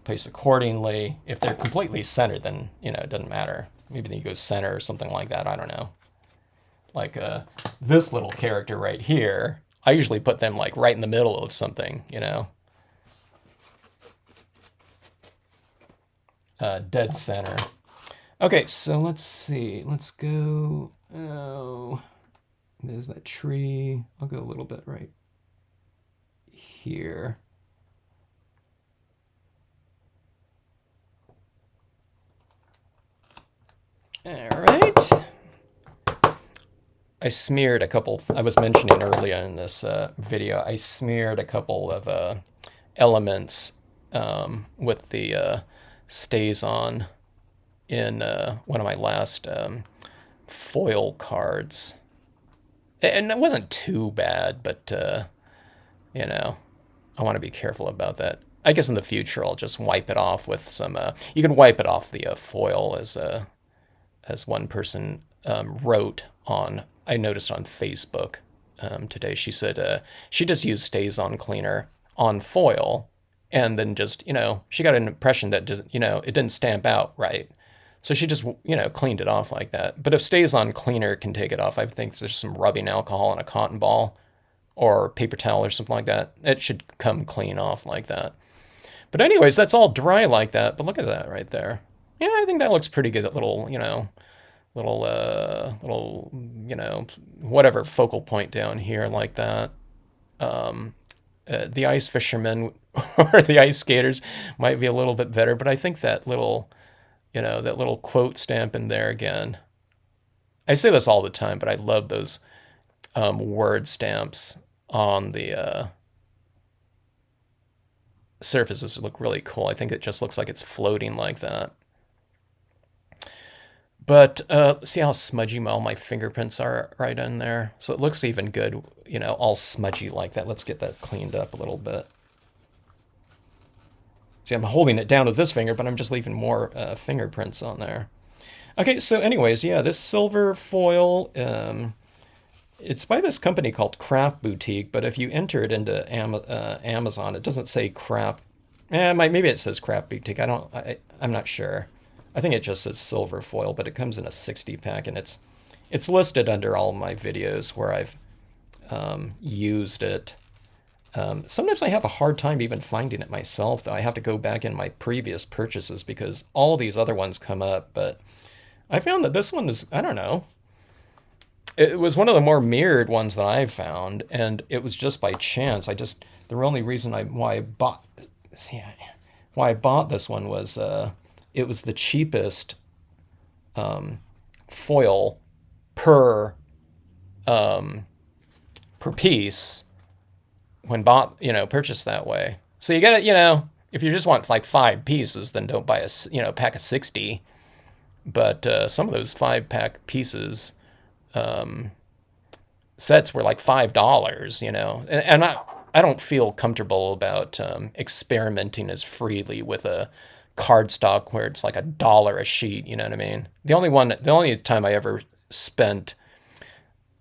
place accordingly. If they're completely centered, then, you know, it doesn't matter. Maybe then you go center or something like that. I don't know. Like this little character right here, I usually put them like right in the middle of something, you know. dead center. Okay, so let's see. Let's go. Oh, there's that tree. I'll go a little bit right here. All right. I smeared a couple, I was mentioning earlier in this video, I smeared a couple of elements with the Stazon in one of my last foil cards. And it wasn't too bad, but, you know, I want to be careful about that. I guess in the future I'll just wipe it off with some, you can wipe it off the foil as one person wrote on, I noticed on Facebook today. She said she just used Stazon cleaner on foil, and then just, she got an impression that just, it didn't stamp out right. So she just, cleaned it off like that. But if Stazon cleaner can take it off, I think there's some rubbing alcohol in a cotton ball or paper towel or something like that. It should come clean off like that. But anyways, that's all dry like that. But look at that right there. Yeah, I think that looks pretty good. That little, whatever focal point down here like that. The ice fishermen or the ice skaters might be a little bit better, but I think that little, that little quote stamp in there again. I say this all the time, but I love those word stamps on the surfaces. Look really cool. I think it just looks like it's floating like that. But see how smudgy all my fingerprints are right in there? So it looks even good, all smudgy like that. Let's get that cleaned up a little bit. See, I'm holding it down with this finger, but I'm just leaving more fingerprints on there. Okay, so anyways, yeah, this silver foil, it's by this company called Craft Boutique, but if you enter it into Amazon, it doesn't say Craft. Maybe it says Craft Boutique. I'm not sure. I think it just says silver foil, but it comes in a 60 pack, and it's listed under all my videos where I've used it. Sometimes I have a hard time even finding it myself, though. I have to go back in my previous purchases because all these other ones come up, but I found that this one is, I don't know. It was one of the more mirrored ones that I've found, and it was just by chance. The only reason why I bought this one was it was the cheapest foil per piece when purchased that way. So you gotta, if you just want like 5 pieces, then don't buy a pack of 60. But some of those 5-pack pieces sets were like $5, and I don't feel comfortable about experimenting as freely with a cardstock where it's like $1 a sheet, you know what I mean? The only time I ever spent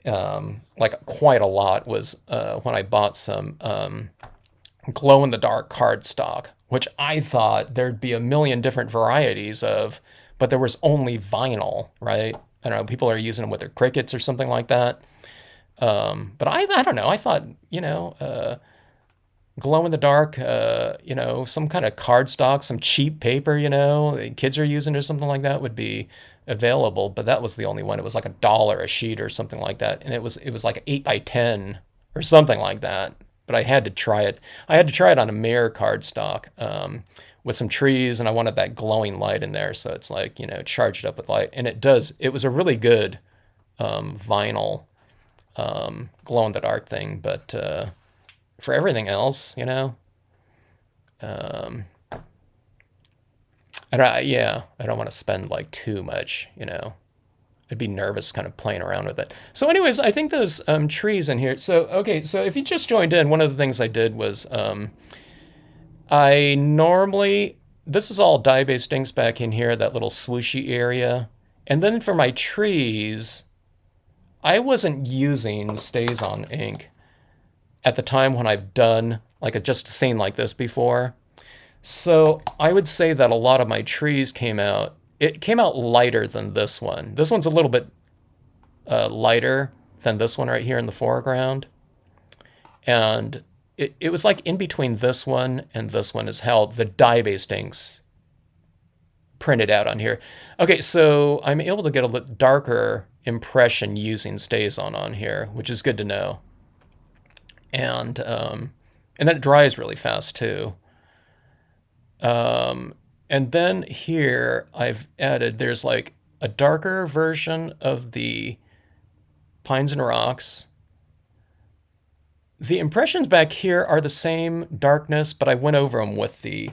like quite a lot was when I bought some glow-in-the-dark cardstock, which I thought there'd be a million different varieties of, but there was only vinyl, right? I don't know, people are using them with their Cricuts or something like that. But I don't know, I thought, glow in the dark, some kind of cardstock, some cheap paper, the kids are using or something like that would be available. But that was the only one. It was like $1 a sheet or something like that, and it was like 8 by 10 or something like that. But I had to try it. I had to try it on a mirror cardstock with some trees, and I wanted that glowing light in there, so it's like charged up with light, and it does. It was a really good vinyl glow in the dark thing, but for everything else, I don't want to spend like too much, I'd be nervous kind of playing around with it. So anyways, I think those trees in here. So, okay, so if you just joined in, one of the things I did was this is all dye-based inks back in here, that little swooshy area. And then for my trees, I wasn't using Stazon ink at the time when I've done like just a scene like this before. So I would say that a lot of my trees came out lighter than this one. This one's a little bit lighter than this one right here in the foreground. And it was like in between this one and this one is how the dye-based inks printed out on here. Okay, so I'm able to get a little darker impression using Stazon on here, which is good to know. And then it dries really fast too. And then here I've added, there's like a darker version of the Pines and Rocks. The impressions back here are the same darkness, but I went over them with the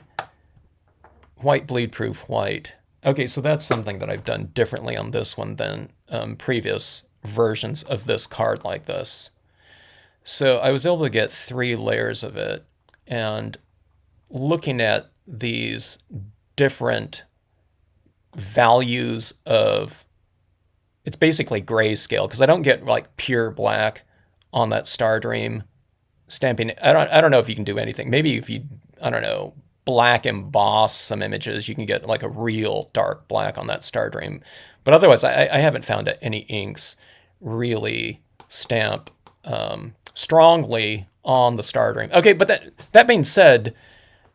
white bleed proof white. Okay, so that's something that I've done differently on this one than previous versions of this card like this. So I was able to get 3 layers of it, and looking at these different values of, it's basically grayscale, because I don't get like pure black on that Stardream stamping. I don't know if you can do anything. Maybe if you, I don't know, black emboss some images, you can get like a real dark black on that Stardream. But otherwise, I haven't found any inks really stamp strongly on the Stardream. Okay, but that being said,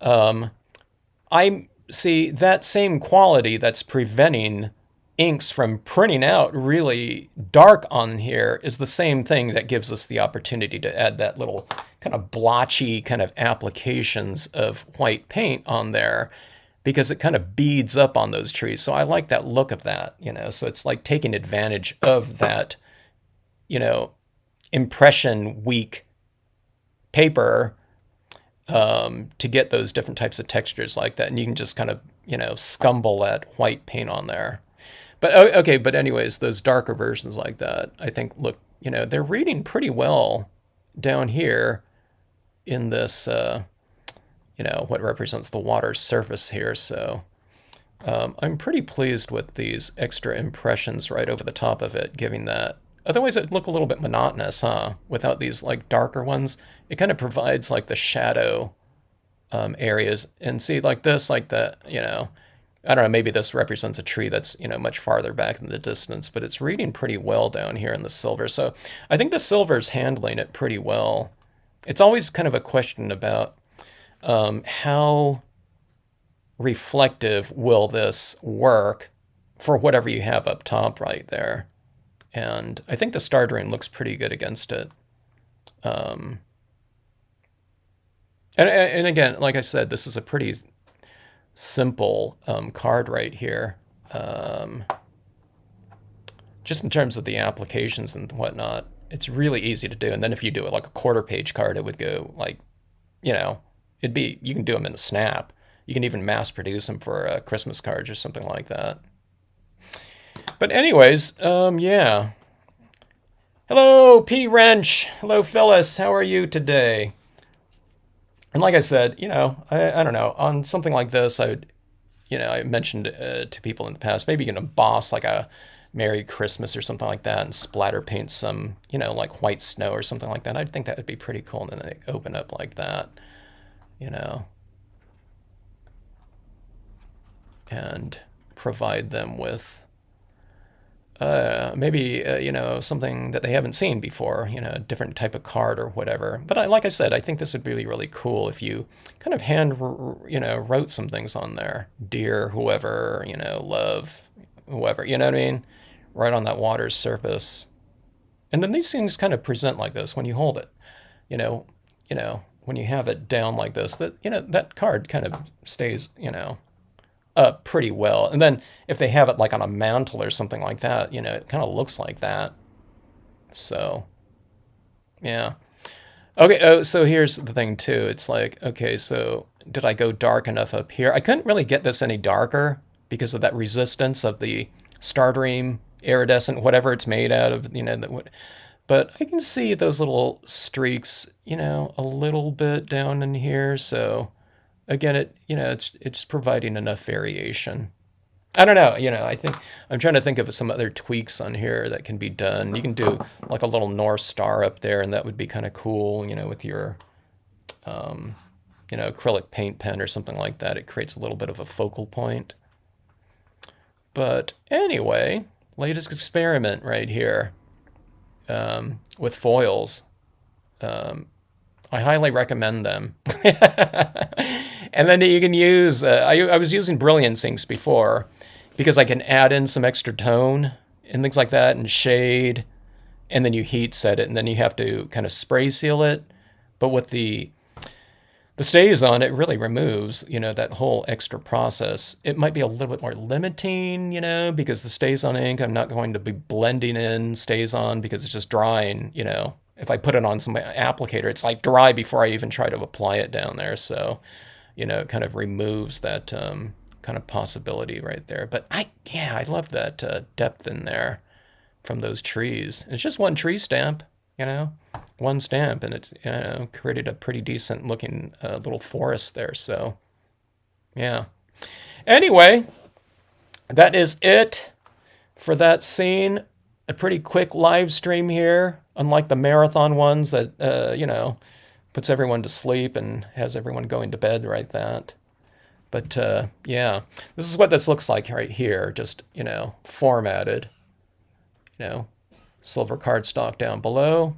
I see that same quality that's preventing inks from printing out really dark on here is the same thing that gives us the opportunity to add that little kind of blotchy kind of applications of white paint on there, because it kind of beads up on those trees. So I like that look of that, you know, so it's like taking advantage of that, you know, impression weak paper to get those different types of textures like that. And you can just kind of, you know, scumble that white paint on there. But okay, but anyways, those darker versions like that, I think, look, you know, they're reading pretty well down here in this, you know, what represents the water surface here. So I'm pretty pleased with these extra impressions right over the top of it, giving that. Otherwise, it'd look a little bit monotonous, huh? Without these like darker ones, it kind of provides like the shadow areas. And see, like this, like the, you know, I don't know, maybe this represents a tree that's, you know, much farther back in the distance, but it's reading pretty well down here in the silver. So I think the silver's handling it pretty well. It's always kind of a question about how reflective will this work for whatever you have up top right there. And I think the Stardream looks pretty good against it. And again, like I said, this is a pretty simple card right here. Just in terms of the applications and whatnot, it's really easy to do. And then if you do it like a quarter-page card, it would go like, you know, it'd be, you can do them in a snap. You can even mass produce them for Christmas cards or something like that. But anyways, yeah. Hello, P. Wrench. Hello, Phyllis. How are you today? And like I said, you know, I don't know, on something like this, I would, you know, I mentioned to people in the past, maybe you can emboss like a Merry Christmas or something like that and splatter paint some, you know, like white snow or something like that. I think that would be pretty cool. And then they open up like that, you know, and provide them with maybe, you know, something that they haven't seen before, you know, a different type of card or whatever. But like I said, I think this would be really cool if you kind of you know, wrote some things on there. Dear whoever, you know, love whoever, you know what I mean? Right on that water's surface. And then these things kind of present like this when you hold it. You know, when you have it down like this, that, you know, that card kind of stays, you know, up pretty well. And then if they have it like on a mantle or something like that, you know, it kind of looks like that. So, yeah. Okay, so here's the thing too. It's like, okay, so did I go dark enough up here? I couldn't really get this any darker because of that resistance of the Stardream iridescent, whatever it's made out of, you know, but I can see those little streaks, you know, a little bit down in here. So again, you know, it's providing enough variation. I don't know, you know, I think I'm trying to think of some other tweaks on here that can be done. You can do like a little North Star up there, and that would be kind of cool, you know, with your, you know, acrylic paint pen or something like that. It creates a little bit of a focal point. But anyway, latest experiment right here with foils. I highly recommend them. And then you can use, I was using Brilliance inks before because I can add in some extra tone and things like that and shade. And then you heat set it, and then you have to kind of spray seal it. But with the Stazon, it really removes, that whole extra process. It might be a little bit more limiting, because the Stazon ink, I'm not going to be blending in Stazon because it's just drying, If I put it on some applicator, it's like dry before I even try to apply it down there. So, it kind of removes that kind of possibility right there. But I love that depth in there from those trees. It's just one tree stamp, one stamp, and it created a pretty decent looking little forest there. So yeah, anyway, that is it for that scene. A pretty quick live stream here, unlike the marathon ones that puts everyone to sleep and has everyone going to bed right that. But yeah, this is what this looks like right here, just formatted, silver cardstock down below,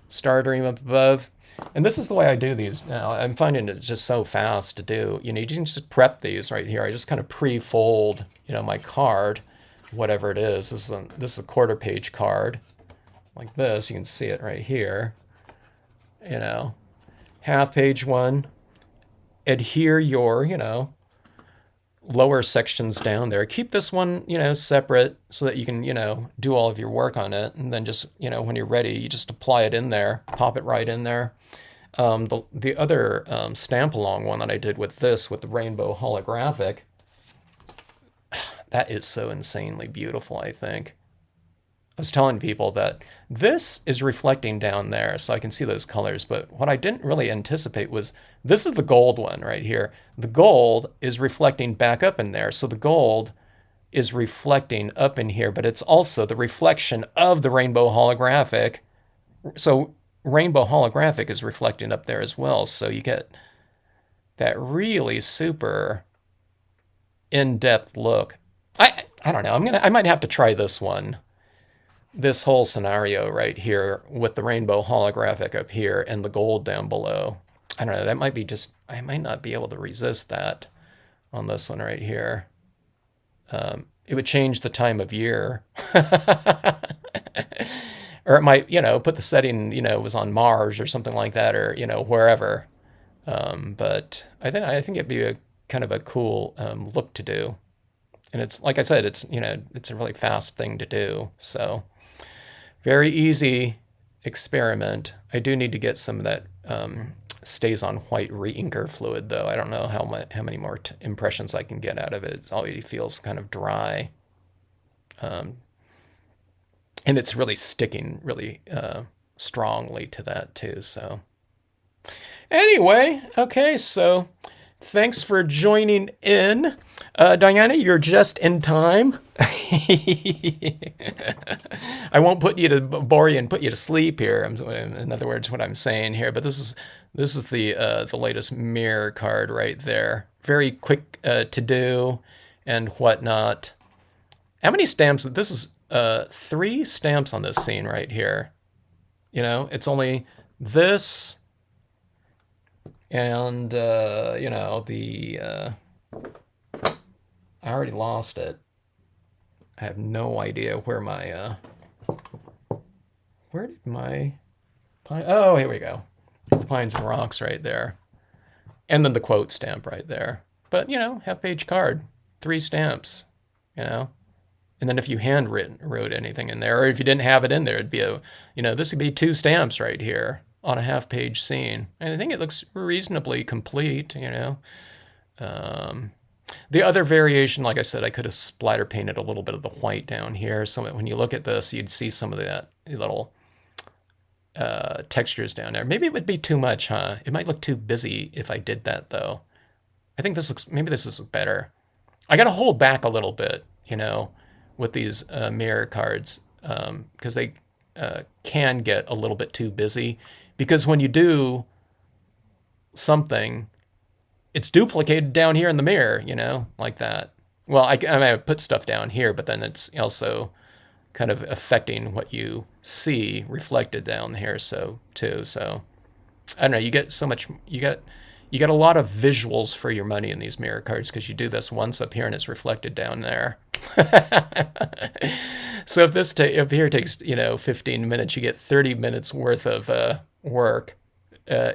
Stardream up above. And this is the way I do these now. I'm finding it just so fast to do. You can just prep these right here. I just kind of pre-fold, my card, whatever it is. This is a quarter page card like this. You can see it right here. Half page one. Adhere your, lower sections down there. Keep this one, separate so that you can, do all of your work on it. And then just, when you're ready, you just apply it in there, pop it right in there. The other stamp along one that I did with the rainbow holographic, that is so insanely beautiful, I think. I was telling people that this is reflecting down there so I can see those colors, but what I didn't really anticipate was this is the gold one right here. The gold is reflecting back up in there, so the gold is reflecting up in here, but it's also the reflection of the rainbow holographic. So rainbow holographic is reflecting up there as well, so you get that really super in-depth look. I don't know. I might have to try this one. This whole scenario right here with the rainbow holographic up here and the gold down below. I don't know, that might be just, I might not be able to resist that on this one right here. It would change the time of year. Or it might, put the setting, it was on Mars or something like that, or, wherever. But I think it'd be a kind of a cool look to do. And it's, like I said, it's, it's a really fast thing to do. So very easy experiment. I do need to get some of that Stazon white re-inker fluid, though. I don't know how many more impressions I can get out of it. It already feels kind of dry. And it's really sticking really strongly to that, too. So anyway, okay, so thanks for joining in. Diana, you're just in time. I won't bore you and put you to sleep here. In other words, what I'm saying here. But this is the latest mirror card right there. Very quick to do and whatnot. How many stamps? This is 3 stamps on this scene right here. It's only this and I already lost it. I have no idea where my where did my pine? Oh, here we go. Pines and Rocks right there, and then the quote stamp right there. But half page card, 3 stamps. And then if you wrote anything in there, or if you didn't have it in there, it'd be this would be 2 stamps right here on a half page scene. And I think it looks reasonably complete. The other variation, like I said, I could have splatter painted a little bit of the white down here, so that when you look at this, you'd see some of that little textures down there. Maybe it would be too much, huh? It might look too busy if I did that, though. I think maybe this is better. I got to hold back a little bit, with these mirror cards, because they can get a little bit too busy. Because when you do something, it's duplicated down here in the mirror, like that. Well, I mean, put stuff down here, but then it's also kind of affecting what you see reflected down here, too. So I don't know. You get so much. You you get a lot of visuals for your money in these mirror cards because you do this once up here and it's reflected down there. So if here takes 15 minutes, you get 30 minutes worth of work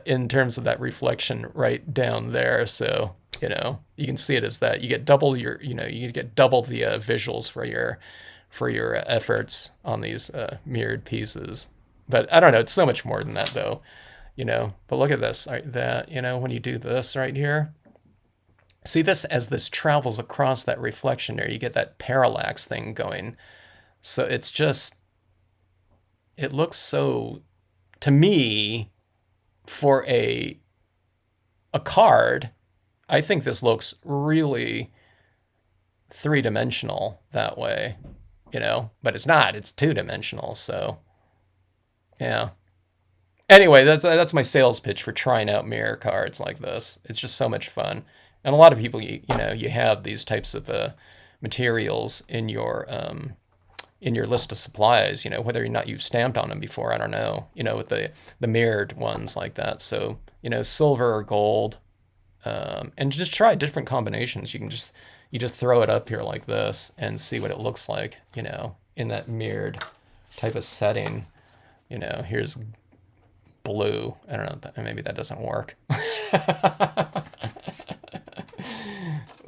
in terms of that reflection right down there. So you can see it as that you get double you get double the visuals for your efforts on these mirrored pieces. But I don't know, it's so much more than that though. But look at this, right? That, when you do this right here, see this as this travels across that reflection there, you get that parallax thing going. So it's just, it looks so, to me, for a card, I think this looks really three-dimensional that way, but it's not, it's two-dimensional, so yeah. Anyway, that's my sales pitch for trying out mirror cards like this. It's just so much fun. And a lot of people, you have these types of materials in your list of supplies, whether or not you've stamped on them before, I don't know, with the mirrored ones like that. So, silver or gold, and just try different combinations. You just throw it up here like this and see what it looks like, in that mirrored type of setting. Here's blue. I don't know, maybe that doesn't work.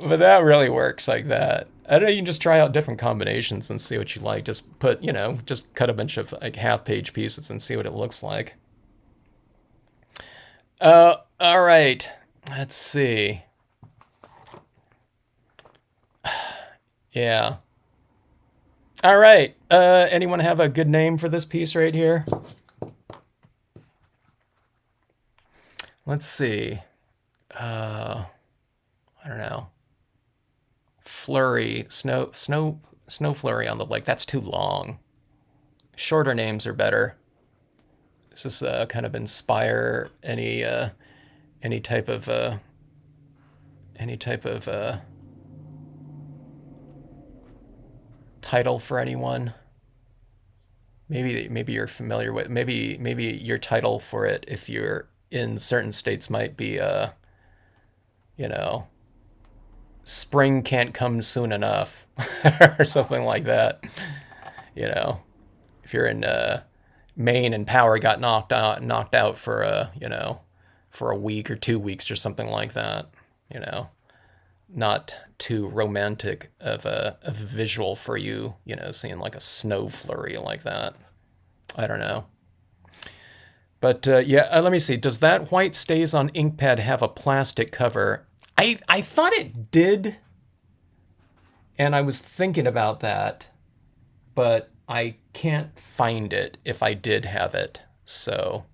But that really works like that. I don't know, you can just try out different combinations and see what you like. Just put, just cut a bunch of like half-page pieces and see what it looks like. All right. Let's see. Yeah. All right. Anyone have a good name for this piece right here? Let's see. I don't know. Flurry, snow flurry on the lake. That's too long. Shorter names are better. Does this kind of inspire any type of title for anyone? Maybe you're familiar with. Maybe your title for it, if you're in certain states, might be spring can't come soon enough, or something like that. If you're in Maine and power got knocked out for a week or 2 weeks or something like that. Not too romantic of a visual for you. Seeing like a snow flurry like that. I don't know. But yeah, let me see. Does that white Stazon ink pad have a plastic cover? I thought it did, and I was thinking about that, but I can't find it if I did have it. So,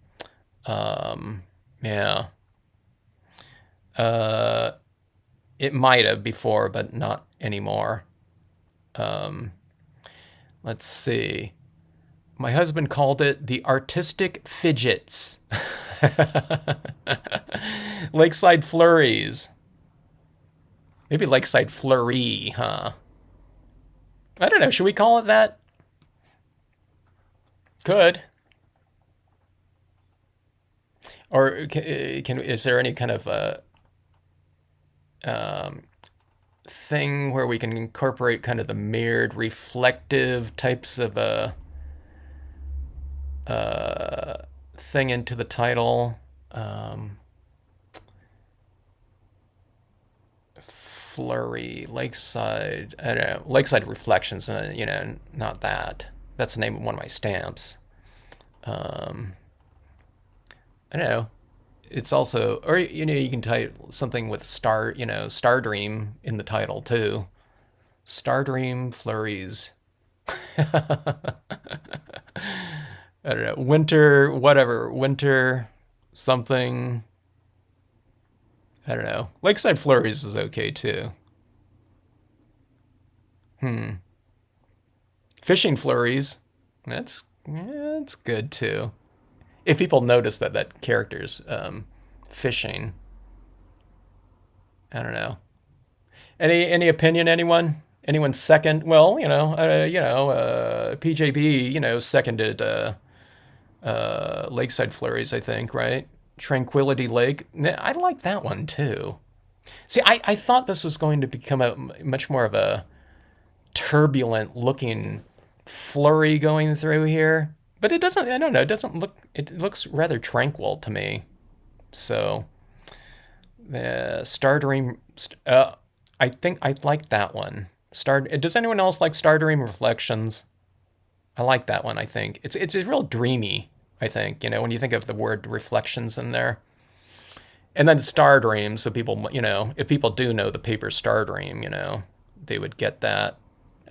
yeah. It might have before, but not anymore. Let's see. My husband called it the artistic fidgets. Lakeside flurries. Maybe Lakeside Flurry, huh? I don't know. Should we call it that? Could. Or is there any kind of thing where we can incorporate kind of the mirrored, reflective types of thing into the title? Flurry, Lakeside, I don't know, Lakeside Reflections, not that. That's the name of one of my stamps. I don't know. It's also, or, you can type something with Stardream in the title too. Stardream Flurries. I don't know, winter, whatever, winter something. I don't know. Lakeside Flurries is okay too. Fishing Flurries. That's good too. If people notice that character's fishing. I don't know. Any opinion, anyone? Anyone second? Well, PJB, seconded Lakeside Flurries, I think, right? Tranquility Lake. I like that one too. See, I thought this was going to become a much more of a turbulent looking flurry going through here, but it doesn't. I don't know. It doesn't look. It looks rather tranquil to me. So the Stardream. I think I like that one. Does anyone else like Stardream Reflections? I like that one. I think it's real dreamy. I think, you know, when you think of the word reflections in there. And then Stardream, so people, you know, if people do know the paper Stardream, you know, they would get that.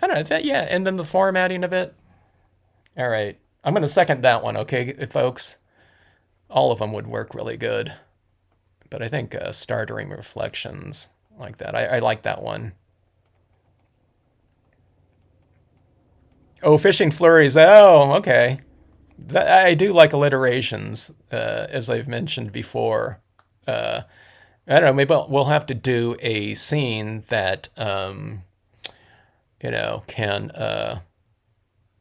I don't know, yeah, and then the formatting of it. All right, I'm going to second that one, okay, folks? All of them would work really good. But I think Stardream Reflections, like that. I like that one. Oh, Fishing Flurries. Oh, okay. I do like alliterations, as I've mentioned before. I don't know, maybe we'll have to do a scene that, you know, can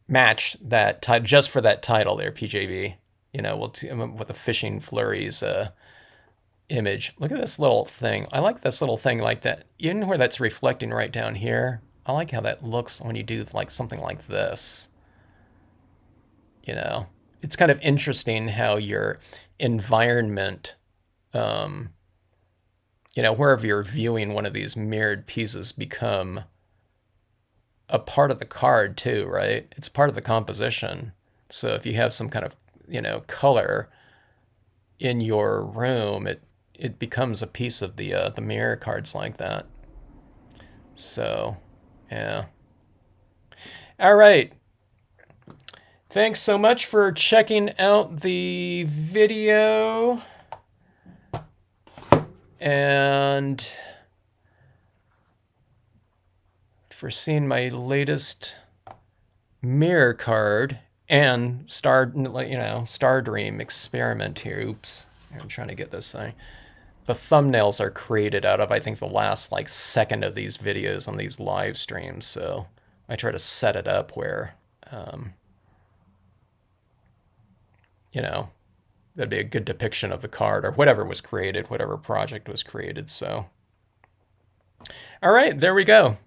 match that title, just for that title there, PJB. You know, with the Fishing Flurries image. Look at this little thing. I like this little thing like that. Even where that's reflecting right down here, I like how that looks when you do like something like this. You know, it's kind of interesting how your environment, you know, wherever you're viewing one of these mirrored pieces become a part of the card too, right? It's part of the composition. So if you have some kind of, you know, color in your room, it becomes a piece of the mirror cards like that. So, yeah. All right. Thanks so much for checking out the video. And for seeing my latest mirror card and Stardream experiment here. Oops, I'm trying to get this thing. The thumbnails are created out of, I think, the last like second of these videos on these live streams. So I try to set it up where, you know, that'd be a good depiction of the card or whatever was created, whatever project was created. So, all right, there we go.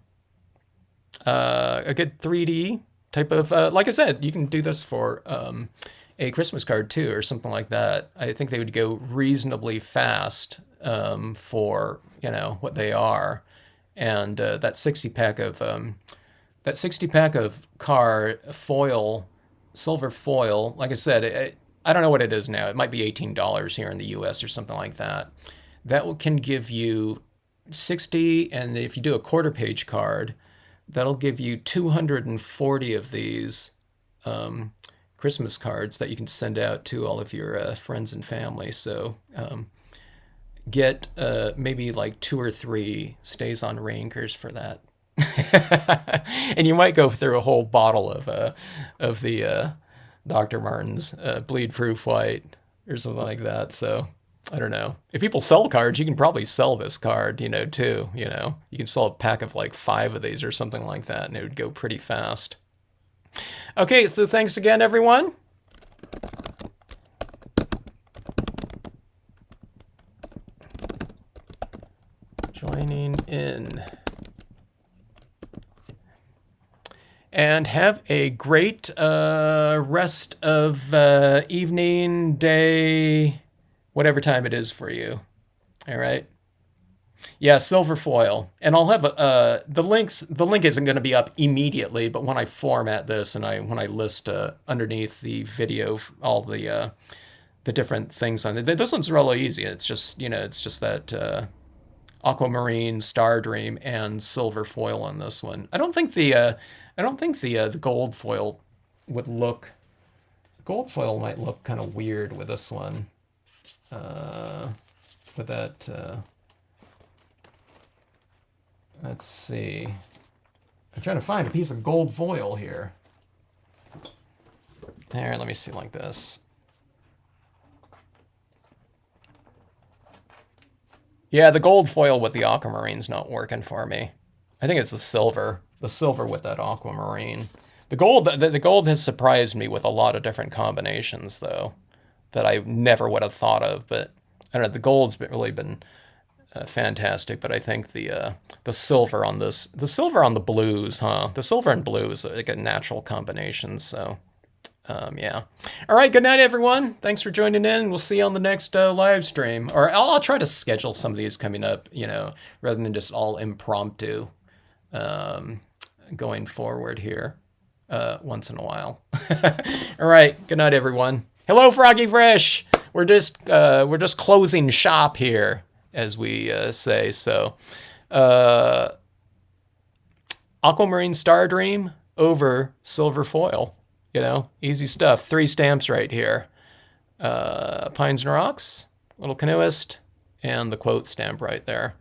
A good 3D type of, like I said, you can do this for a Christmas card too, or something like that. I think they would go reasonably fast for, you know, what they are. And that 60 pack of card foil, silver foil, like I said, I don't know what it is now. It might be $18 here in the US or something like that. That can give you 60, and if you do a quarter page card, that'll give you 240 of these Christmas cards that you can send out to all of your friends and family. So get maybe like 2 or 3 Stazon Rankers for that. And you might go through a whole bottle of the Dr. Martin's Bleed Proof White or something like that. So I don't know. If people sell cards, you can probably sell this card, you know, too. You know, you can sell a pack of like 5 of these or something like that, and it would go pretty fast. Okay, so thanks again, everyone. Joining in. And have a great rest of evening, day, whatever time it is for you. All right. Yeah, silver foil. And I'll have the link isn't going to be up immediately, but when I format this and when I list underneath the video all the different things on it, this one's really easy. It's just, you know, it's just that Aquamarine, Stardream, and silver foil on this one. I don't think the gold foil would look. Gold foil might look kind of weird with this one. With that. Let's see. I'm trying to find a piece of gold foil here. There, let me see like this. Yeah, the gold foil with the aquamarine's not working for me. I think it's the silver with that aquamarine. The gold has surprised me with a lot of different combinations, though. that I never would have thought of. But I don't know, the gold's really been fantastic, but I think the silver on this, the silver on the blues, the silver and blue is like a natural combination. So yeah. All right. Good night, everyone. Thanks for joining in. We'll see you on the next live stream. Or I'll try to schedule some of these coming up, you know, rather than just all impromptu going forward here once in a while. All right. Good night, everyone. Hello, Froggy Fresh. We're just closing shop here, as we say. So, Aquamarine Stardream over silver foil. You know, easy stuff. 3 stamps right here. Pines and Rocks, Little Canoeist, and the quote stamp right there.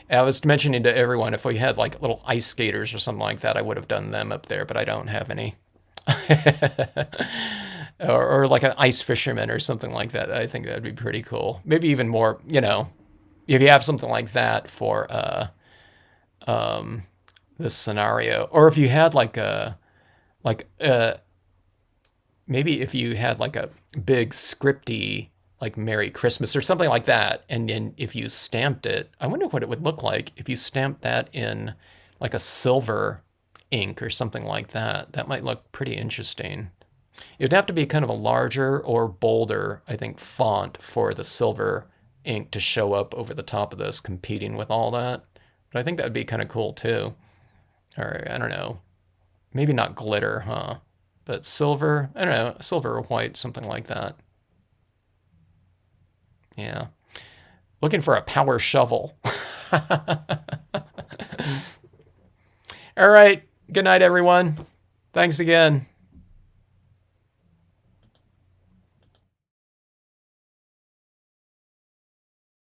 I was mentioning to everyone, if we had like little ice skaters or something like that, I would have done them up there, but I don't have any. or like an ice fisherman or something like that. I think that'd be pretty cool. Maybe even more, you know, if you have something like that for this scenario. Or if you had maybe if you had like a big scripty, like Merry Christmas or something like that, and then if you stamped it, I wonder what it would look like if you stamped that in like a silver ink or something like that. That might look pretty interesting. It'd have to be kind of a larger or bolder, I think, font for the silver ink to show up over the top of this, competing with all that. But I think that'd be kind of cool too. Or I don't know, maybe not glitter, huh? But silver, I don't know, silver or white, something like that. Yeah. Looking for a power shovel. All right. Good night, everyone. Thanks again.